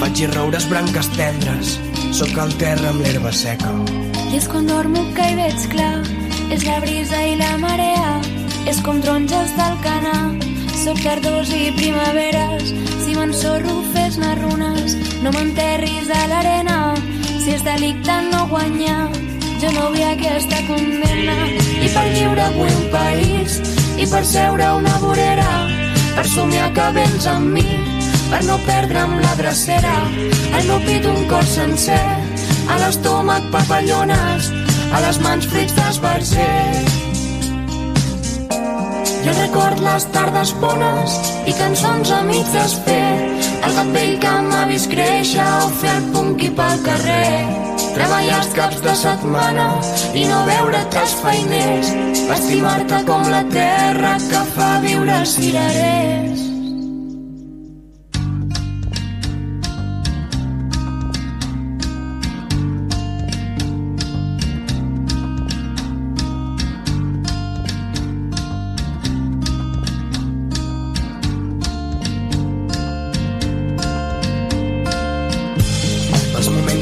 faig i roures branques tendres, soc el terra amb l'herba seca. I és quan dormo que hi veig clar, és la brisa i la marea, és com taronges del Canà. Soc tardors i primaveres, si m'ensorro fes-ne runes, no m'enterris a l'arena, si és delicte no guanyar, jo no vull aquesta condemna. I per viure vull un país, i per seure una vorera, per somiar que vens amb mi, per no perdre'm la drecera, al meu pit un cor sencer, a l'estómac papallones, a les mans fruits d'esbarzer. Jo record les tardes bones i cançons a mig desfer, el gat vell que m'ha vist créixer o fer el punqui pel carrer, treballar els caps de setmana i no veure't els feiners, estimar-te com la terra que fa viure els cirerers.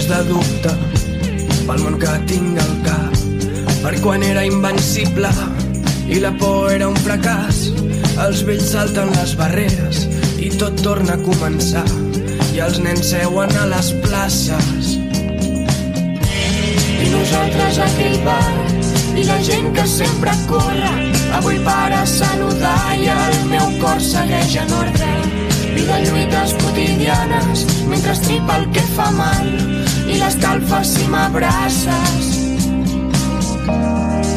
De dubte pel món que tinc al cap, per quan era invencible i la por era un fracàs. Els vells salten les barreres i tot torna a començar, i els nens seuen a les places i nosaltres a aquell bar, i la gent que sempre corre avui para a saludar, i el meu cor segueix en ordre, vida lluites quotidianes mentre estripa el que fa mal i l'escalfa si m'abraces.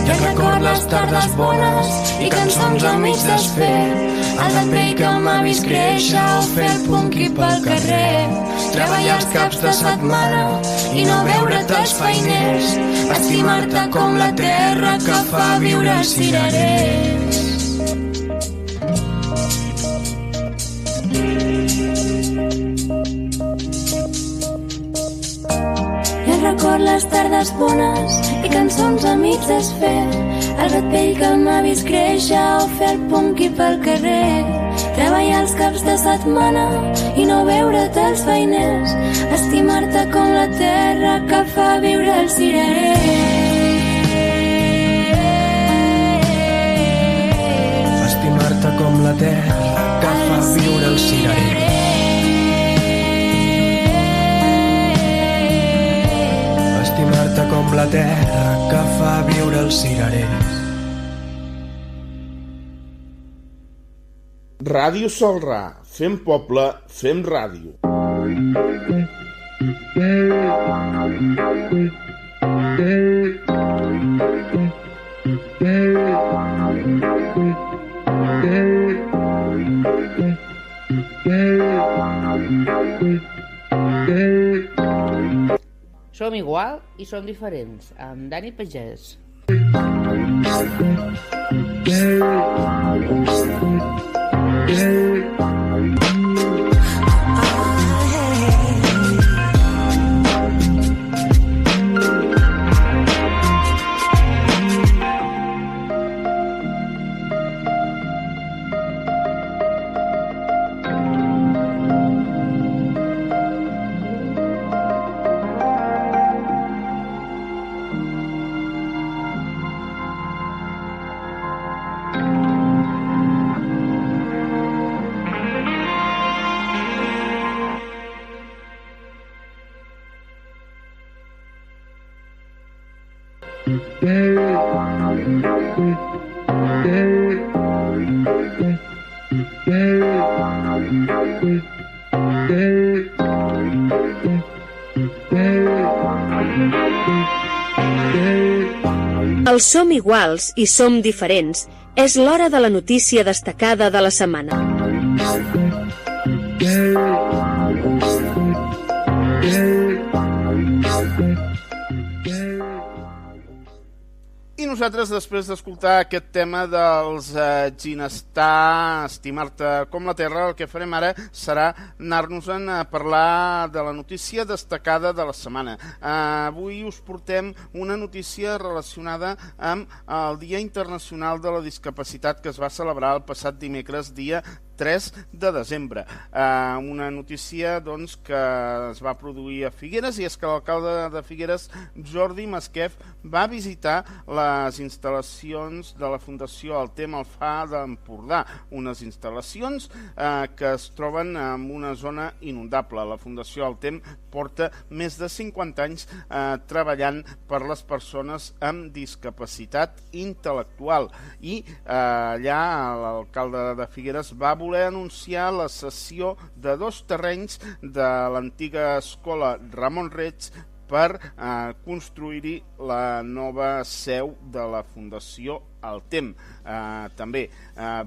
Jo record les tardes bones i cançons a mig desfer, el gat vell que m'ha vist créixer o fer el punqui pel carrer, treballar els caps de setmana i no veure't els feiners, estimar-te com la terra que fa viure els cirerers. Record les tardes bones i cançons a mig desfer, el gat vell que m'ha vist créixer o fer el punqui pel carrer, treballar els caps de setmana i no veure't els feiners, estimar-te com la terra que fa viure els cirerers. Estimar-te com la terra que fa viure els cirerers. Estimar-te com la terra que fa viure els cirerers. Ràdio Salrà, fem poble, fem ràdio. Som igual i som diferents, amb Dani Pagès. El Som iguals i som diferents és l'hora de la notícia destacada de la setmana. I nosaltres, després d'escoltar aquest tema dels Ginestar, estimar-te com la terra, el que farem ara serà anar-nos-en a parlar de la notícia destacada de la setmana. Avui us portem una notícia relacionada amb el Dia Internacional de la Discapacitat que es va celebrar el passat dimecres, dia 3 de desembre. Una notícia doncs, que es va produir a Figueres, i és que l'alcalde de Figueres, Jordi Masquef, va visitar les instal·lacions de la Fundació Altem Alfà d'Empordà, unes instal·lacions que es troben en una zona inundable. La Fundació Altem porta més de 50 anys treballant per les persones amb discapacitat intel·lectual, i allà l'alcalde de Figueres va voler anunciar la cessió de 2 terrenys de l'antiga escola Ramon Reig per construir-hi la nova seu de la Fundació Altem. També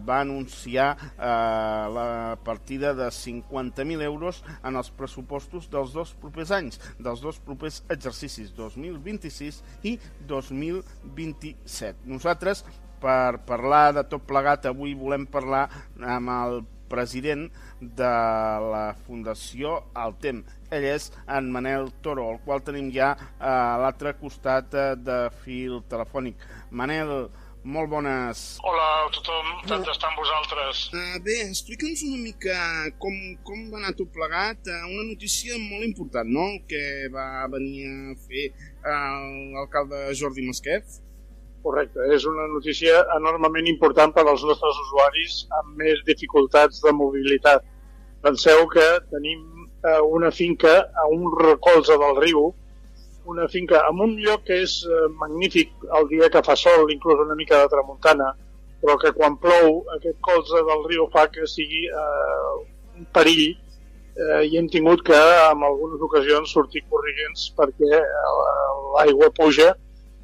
va anunciar la partida de 50.000 euros en els pressupostos dels 2 propers anys, dels 2 propers exercicis, 2026 i 2027. Nosaltres, per parlar de tot plegat, avui volem parlar amb el president de la Fundació Altem. Ell és en Manel Toro, el qual tenim ja a l'altre costat de fil telefònic. Manel, molt bones. Hola a tothom, tant d'estar amb vosaltres. Bé, explica'ns una mica com va anar tot plegat. Una notícia molt important, no?, que va venir a fer l'alcalde Jordi Masquef. Correcte, és una notícia enormement important per als nostres usuaris amb més dificultats de mobilitat. Penseu que tenim una finca a un recolze del riu, una finca en un lloc que és magnífic el dia que fa sol, inclús una mica de tramuntana, però que quan plou aquest colze del riu fa que sigui un perill, i hem tingut que en algunes ocasions sortir corrents perquè l'aigua puja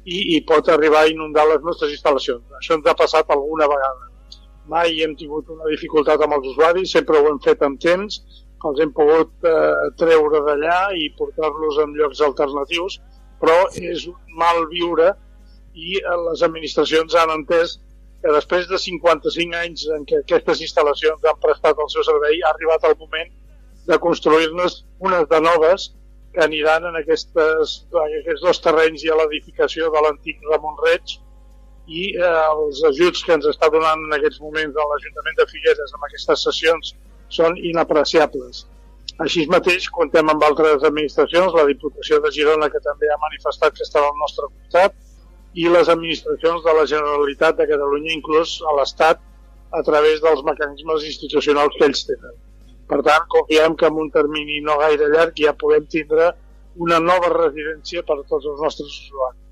i pot arribar a inundar les nostres instal·lacions. Això ens ha passat alguna vegada. Mai hem tingut una dificultat amb els usuaris, sempre ho hem fet amb temps, els hem pogut treure d'allà i portar-los en llocs alternatius, però és un mal viure, i les administracions han entès que després de 55 anys en què aquestes instal·lacions han prestat el seu servei, ha arribat el moment de construir-ne unes de noves que aniran en aquests 2 terrenys i a l'edificació de l'antic Ramon Reig, i els ajuts que ens està donant en aquests moments de l'Ajuntament de Figueres amb aquestes sessions són inapreciables. Així mateix, comptem amb altres administracions, la Diputació de Girona, que també ha manifestat que està al nostre costat, i les administracions de la Generalitat de Catalunya, inclús a l'Estat, a través dels mecanismes institucionals que ells tenen. Per tant, confiem que en un termini no gaire llarg ja podem tindre una nova residència per a tots els nostres usuaris.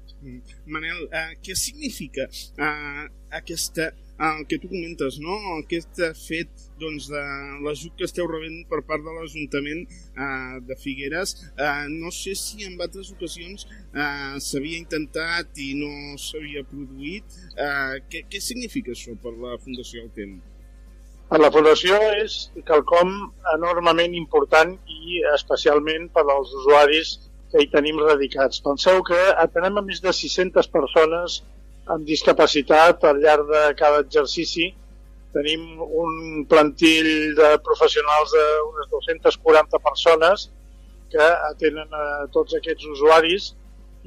Manel, què significa el que tu comentes, no? Aquest fet de l'ajut que esteu rebent per part de l'Ajuntament de Figueres? No sé si en altres ocasions s'havia intentat i no s'havia produït. Què significa això per la Fundació Altem? Per la Fundació és quelcom enormement important, i especialment per als usuaris que hi tenim radicats. Penseu que atenem a més de 600 persones amb discapacitat al llarg de cada exercici. Tenim un plantill de professionals d'unes 240 persones que atenen a tots aquests usuaris,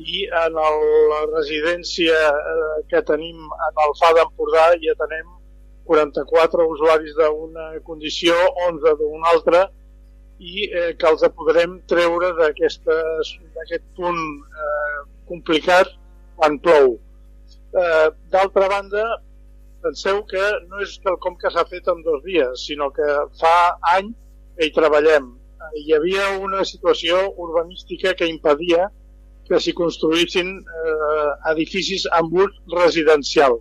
i en la residència que tenim en Alfà d'Empordà hi atenem 44 usuaris d'una condició, 11 d'una altra, i que els podrem treure d'aquest punt complicat quan plou. D'altra banda, penseu que no és quelcom que s'ha fet en 2 dies, sinó que fa anys que hi treballem. Hi havia una situació urbanística que impedia que s'hi construïssin edificis amb ús residencial.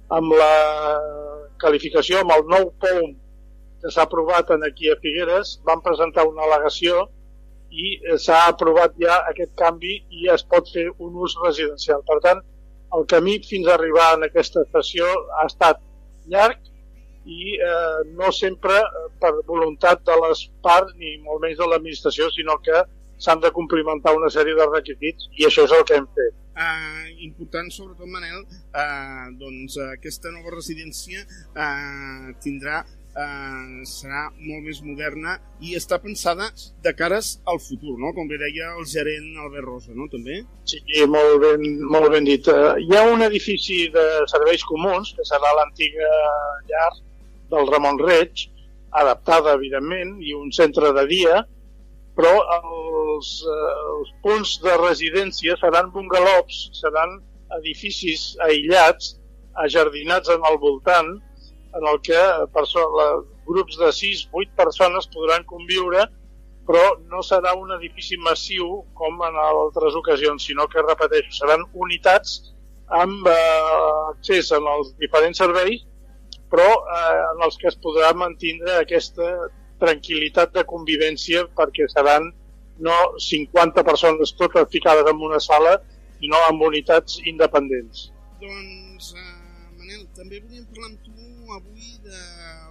Amb la qualificació, amb el nou POUM que s'ha aprovat aquí a Figueres, van presentar una al·legació i s'ha aprovat ja aquest canvi i es pot fer un ús residencial. Per tant, el camí fins a arribar en aquesta estació ha estat llarg i no sempre per voluntat de les parts ni molt menys de l'administració, sinó que s'han de complimentar una sèrie de requisits, i això és el que hem fet. important, sobretot, Manel, doncs aquesta nova residència serà molt més moderna i està pensada de cares al futur, no? Com bé deia el gerent Albert Rosa, no? També? Sí, molt ben dit. Hi ha un edifici de serveis comuns, que serà l'antiga llar del Ramon Reig, adaptada, evidentment, i un centre de dia, però els punts de residència seran bungalows, seran edificis aïllats, ajardinats en el voltant, en el que grups de 6-8 persones podran conviure, però no serà un edifici massiu com en altres ocasions, sinó que, repeteixo, seran unitats amb accés als diferents serveis, però en els que es podrà mantindre aquesta tranquil·litat de convivència, perquè seran no 50 persones totes ficades en una sala, sinó amb unitats independents. Doncs, Manel, també volíem parlar amb tu avui de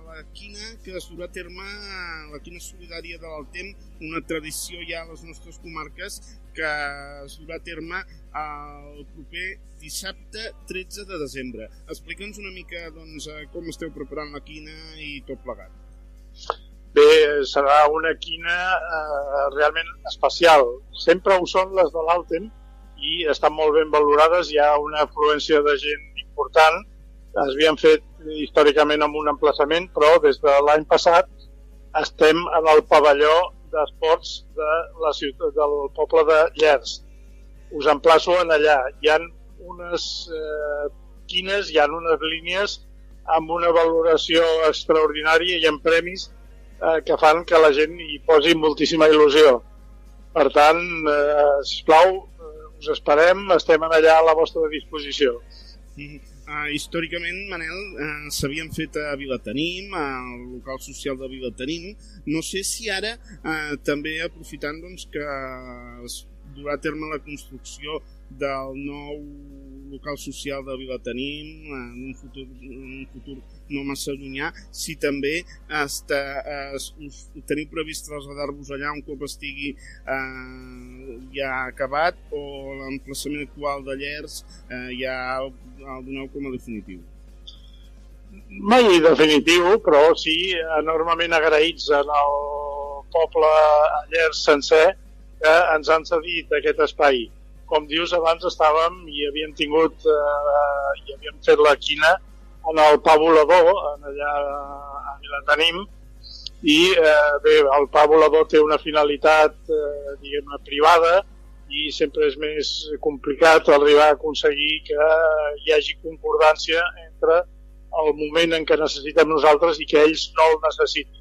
la quina que es durà a terme, la quina solidària de l'Altem, una tradició ja a les nostres comarques, que es durà a terme el proper dissabte 13 de desembre. Explica'ns una mica doncs, com esteu preparant la quina i tot plegat. Bé, serà una quina realment especial. Sempre ho són les de l'Altem i estan molt ben valorades, hi ha una afluència de gent important. Es havien fet històricament amb un emplaçament, però des de l'any passat estem en el pavelló d'esports de la ciutat, del poble de Llers. Us emplaço en allà. Hi ha unes quines, hi ha unes línies amb una valoració extraordinària i amb premis que fan que la gent hi posi moltíssima il·lusió. Per tant, sisplau, us esperem, estem allà a la vostra disposició. Històricament, Manel, s'havien fet a Vilatenim, al local social de Vilatenim. No sé si ara, també aprofitant doncs, que es durà a terme la construcció del nou local social de Vilatenim en un futur no massa llunyà, si també teniu previst traslladar-vos allà un cop estigui ja acabat, o l'emplaçament actual de Llers ja el doneu com a definitiu? Mai definitiu, però sí enormement agraïts en el poble Llers sencer que ens han cedit aquest espai. Com dius, abans estàvem i havíem tingut i havíem fet la quina en el pa volador, allà a Vilatenim, i bé, el pa volador té una finalitat diguem-ne privada i sempre és més complicat arribar a aconseguir que hi hagi concordància entre el moment en què necessitem nosaltres i que ells no el necessitin.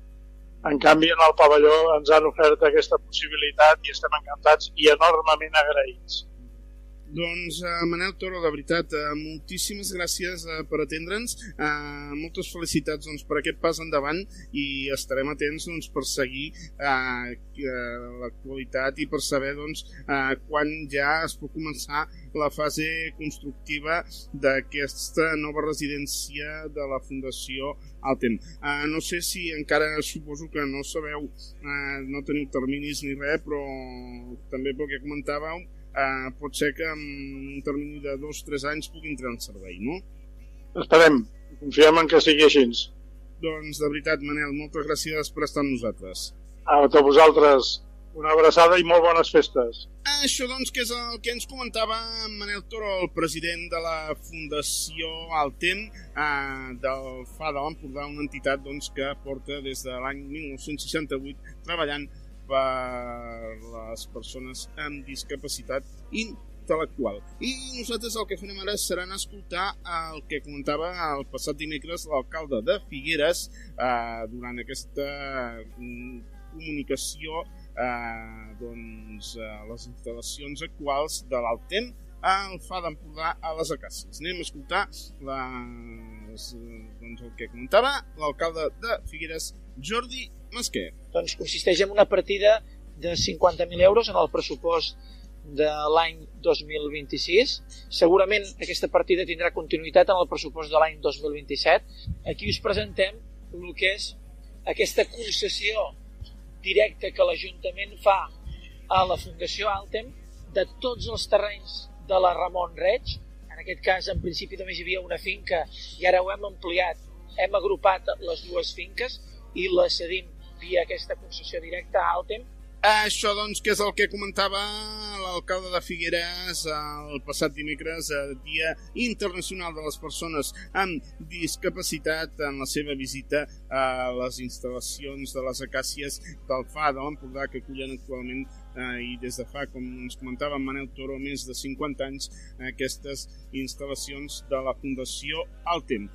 En canvi, en el pavelló ens han ofert aquesta possibilitat i estem encantats i enormement agraïts. Doncs, Manel Toro, de veritat, moltíssimes gràcies per atendre'ns, moltes felicitats doncs, per aquest pas endavant i estarem atents doncs, per seguir l'actualitat i per saber doncs, quan ja es pot començar la fase constructiva d'aquesta nova residència de la Fundació Altem. No sé si encara suposo que no sabeu, no teniu terminis ni res, però també pel que comentàveu, pot ser que en un termini de 2-3 anys pugui entrar en servei, no? Esperem, confiem en que sigui així. Doncs, de veritat, Manel, moltes gràcies per estar amb nosaltres. A vosaltres, una abraçada i molt bones festes. Això, doncs, que és el que ens comentava Manel Toro, el president de la Fundació Altem del FA de l'Empordà, una entitat doncs, que porta des de l'any 1968 treballant per les persones amb discapacitat intel·lectual. I nosaltres el que farem ara serà escoltar el que comentava el passat dimecres l'alcalde de Figueres durant aquesta comunicació doncs, les instal·lacions actuals de l'Altem al FA d'Empordà a les Acàcies. Anem a escoltar doncs, el que comentava l'alcalde de Figueres, Jordi Masquer. Doncs consisteix en una partida de 50.000 euros en el pressupost de l'any 2026. Segurament aquesta partida tindrà continuïtat en el pressupost de l'any 2027. Aquí us presentem el que és aquesta concessió directa que l'Ajuntament fa a la Fundació Altem de tots els terrenys de la Ramon Reig. En aquest cas, en principi, només hi havia una finca i ara ho hem ampliat. Hem agrupat les dues finques i les cedim via aquesta concessió directa a Altem. Això, doncs, que és el que comentava l'alcalde de Figueres el passat dimecres, Dia Internacional de les Persones amb Discapacitat, en la seva visita a les instal·lacions de les Acàcies del FA de l'Empordà, que acullen actualment i des de fa, com ens comentava en Manel Toro, més de 50 anys aquestes instal·lacions de la Fundació Altem.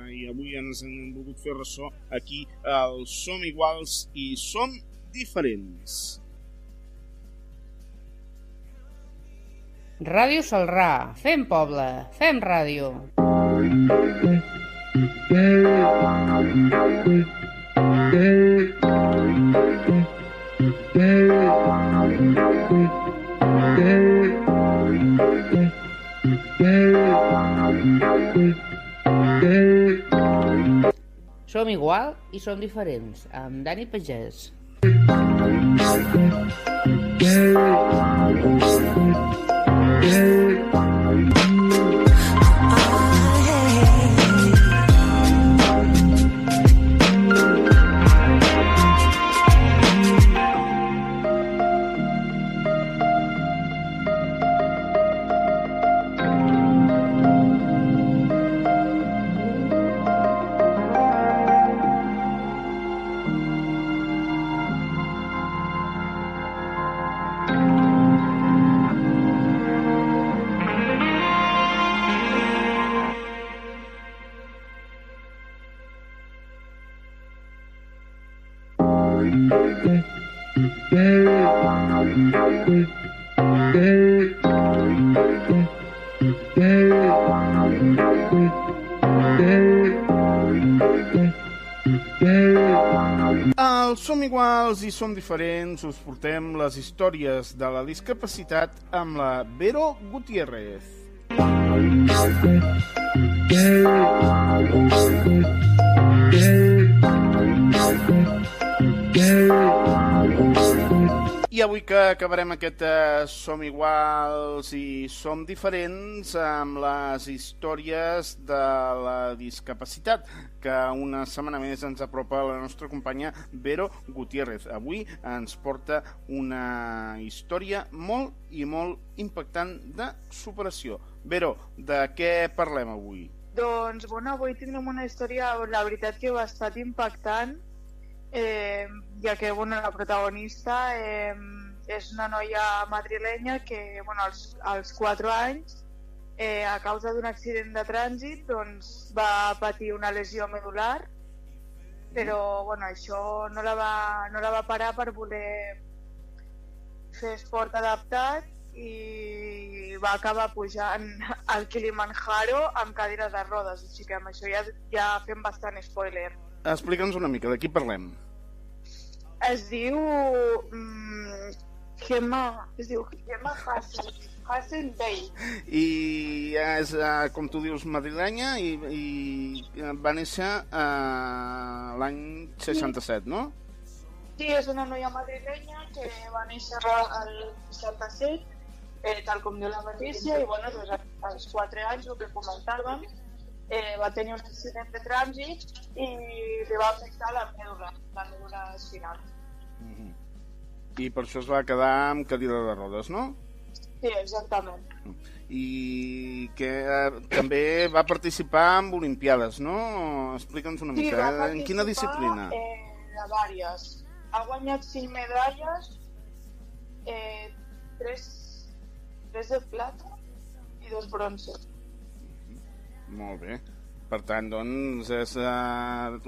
I avui ens han volgut fer ressò aquí al Som Iguals i Som Diferents. Ràdio Salrà, fem poble, fem ràdio. Som igual i som diferents, amb Dani Pagès. Al Som Iguals i Som Diferents us portem les històries de la discapacitat amb la Vero Gutiérrez. I avui que acabarem aquest Som Iguals i Som Diferents amb les històries de la discapacitat, que una setmana més ens apropa la nostra companya Vero Gutiérrez. Avui ens porta una història molt i molt impactant de superació. Vero, de què parlem avui? Doncs, bueno, avui tindrem una història, la veritat que bastant impactant, ja que, bueno, la protagonista és una noia madrilenya que, bueno, als 4 anys, a causa d'un accident de trànsit, doncs va patir una lesió medular, però, bueno, això no la va parar per voler fer esport adaptat i va acabar pujant al Kilimanjaro amb cadira de rodes, o sigui que amb això ja fem bastant spoiler. Explica'ns una mica, de qui parlem? Es diu Gemma Hassan Bey. I és, com tu dius, madrilenya i va néixer l'any 67, no? Sí, és una noia madrilenya que va néixer al 67, tal com diu la notícia, i bueno, als 4 anys, el que comentàvem, va tenir un accident de trànsit i li va afectar la medul·la espinal. I per això es va quedar amb cadira de rodes, no? Sí, exactament. I que també va participar en Olimpiades, no? Explica'ns una mica. En quina disciplina? De vàries. Ha guanyat 5 medalles, 3 de plata i 2 bronzes. Molt bé. Per tant, doncs, és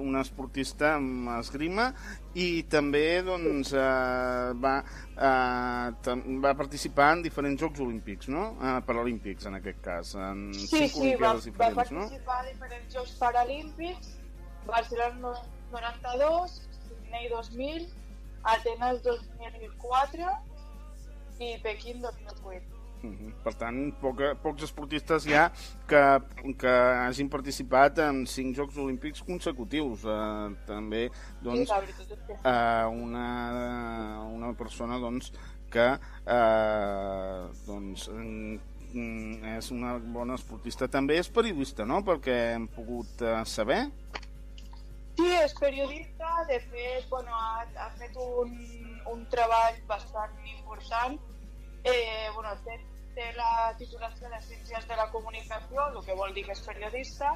una esportista amb esgrima i també doncs, va participar en diferents Jocs Olímpics, no? Paralímpics, en aquest cas. En 5 Olimpiades diferents, va participar a diferents Jocs Paralímpics, Barcelona 92, Sydney 2000, Atenes 2004 i Pequín 2008. Per tant, pocs esportistes ja que hagin participat en 5 Jocs Olímpics consecutius. També doncs, una persona doncs, que és una bona esportista. També és periodista, no?, pel que hem pogut saber. Sí, és periodista. De fet, ha fet un treball bastant important. Té la titulació de Ciències de la Comunicació, el que vol dir que és periodista,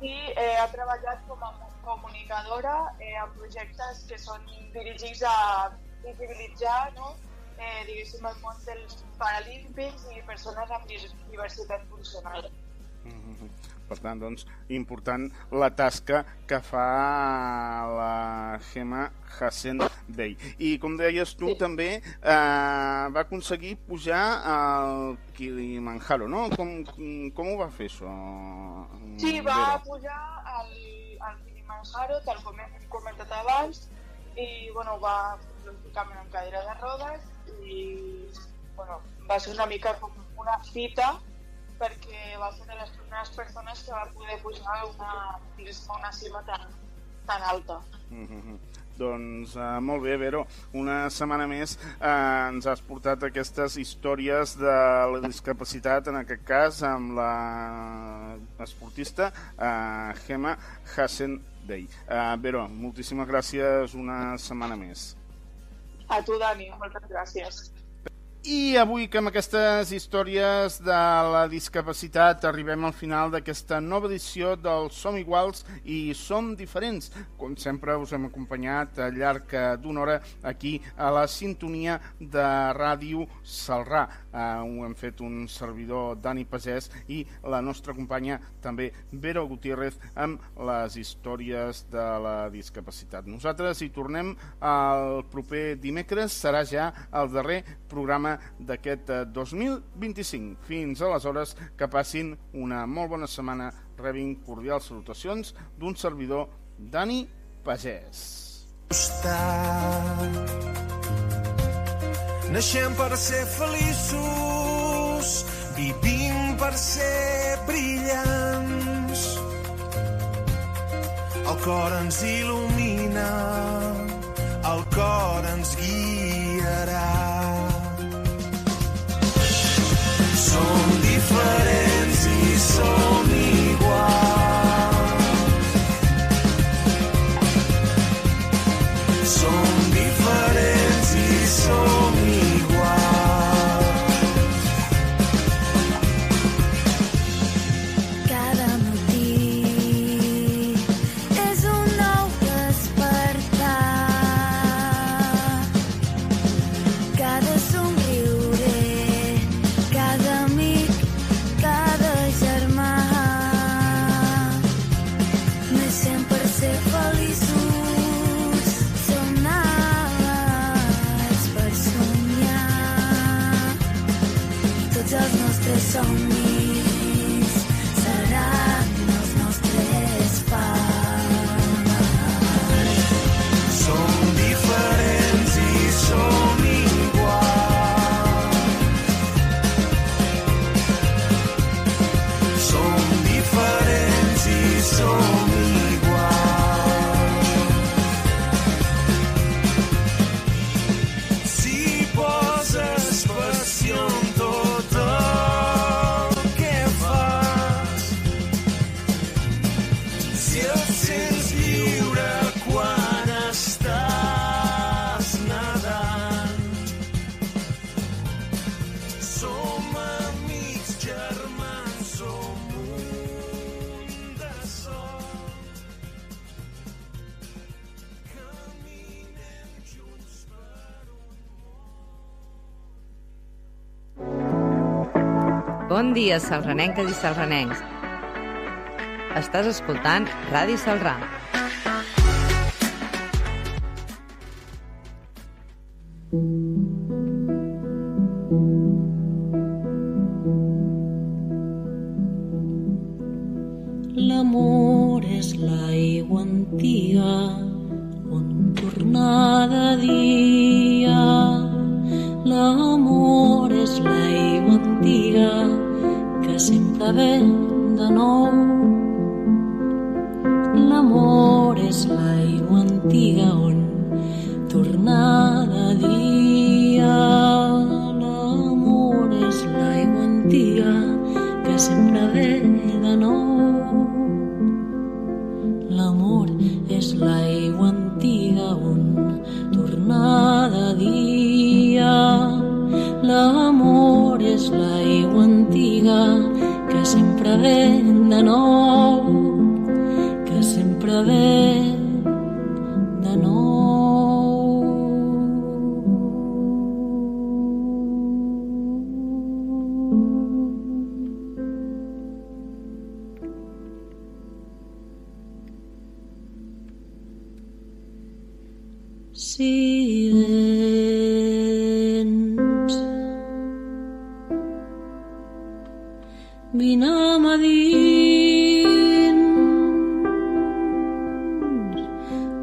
i ha treballat com a comunicadora en projectes que són dirigits a visibilitzar, diguéssim, el món dels paralímpics i persones amb diversitat funcional. Per tant, doncs, important la tasca que fa la Gemma Hassen-Dey. I, com deies tu, també va aconseguir pujar al Kilimanjaro, no? Com ho va fer, això? Sí, va pujar al Kilimanjaro, tal com hem comentat abans, i va lògicament en cadira de rodes, i va ser una mica com una fita, perquè va ser de les primeres persones que va poder pujar a una cima tan alta. Doncs molt bé, Vero. Una setmana més ens has portat aquestes històries de la discapacitat, en aquest cas amb la esportista Gemma Hassen-Dey. Vero, moltíssimes gràcies una setmana més. A tu, Dani, moltes gràcies. I avui, que amb aquestes històries de la discapacitat arribem al final d'aquesta nova edició del Som Iguals i Som Diferents. Com sempre us hem acompanyat al llarg d'una hora aquí a la sintonia de Ràdio Celrà. Ho hem fet un servidor, Dani Pagès, i la nostra companya també, Vero Gutiérrez, amb les històries de la discapacitat. Nosaltres hi tornem el proper dimecres, serà ja el darrer programa d'aquest 2025. Fins aleshores, que passin una molt bona setmana. Rebin cordials salutacions d'un servidor, Dani Pagès. Naixem per ser feliços, vivim per ser brillants. El cor ens il·lumina, el cor ens guiarà. Som diferents i som iguals. Som diferents i som iguals. Cada matí és un nou despertar. Cada somriure, cada amic, cada germà. Naixem per ser feliços, som nats per somiar. Tots els nostres somnis seran els nostres pals. Som diferents i som iguals. Som diferents i som iguals. Si poses passió en tot el que fas, si et sents lliure quan estàs nedant, som amics, germans, som un de sol. Caminem junts per Bon dia, salranenques i salranencs. Estàs escoltant Ràdio Celrà. L'amor és l'aigua antiga on tornar de dia. L'amor és l'aigua antiga que sempre ve de nou. L'amor és l'aigua antiga on tornar de dia. L'amor és l'aigua antiga dia. L'amor és l'aigua antiga que sempre ve de nou, que sempre ve de nou. Silenç, vine-me a dins,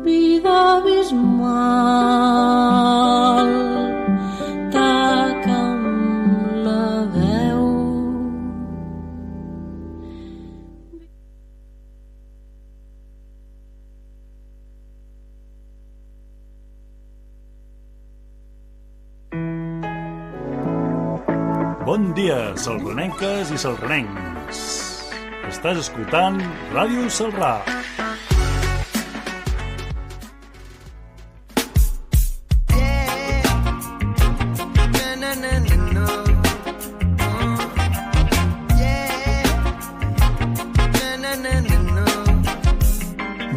vida abismal, taca'm la veu. Bon dia, salranenques i salranencs. Estàs escoltant Ràdio Celrà.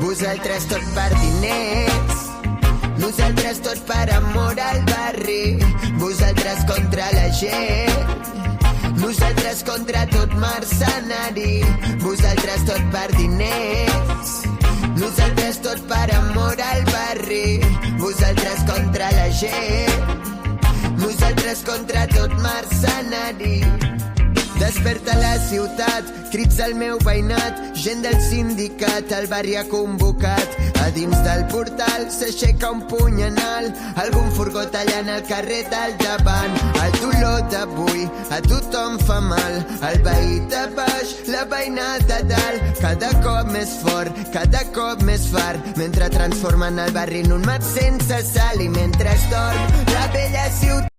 Vosaltres tot per diners, nosaltres tot per amor al barri, vosaltres contra la gent, nosaltres contra tot mercenari, vosaltres tot per diners, nosaltres tot per amor al barri, vosaltres contra la gent, nosaltres contra tot mercenari. Desperta la ciutat, crits al meu veïnat, gent del sindicat, el barri ha convocat. A dins del portal s'aixeca un puny en alt, algun furgó tallant el carrer del davant. El dolor d'avui a tothom fa mal, el veí de baix, la veïna de dalt, cada cop més fort, cada cop més fart, mentre transformen el barri en un mar sense sal i mentre es dorm la vella ciutat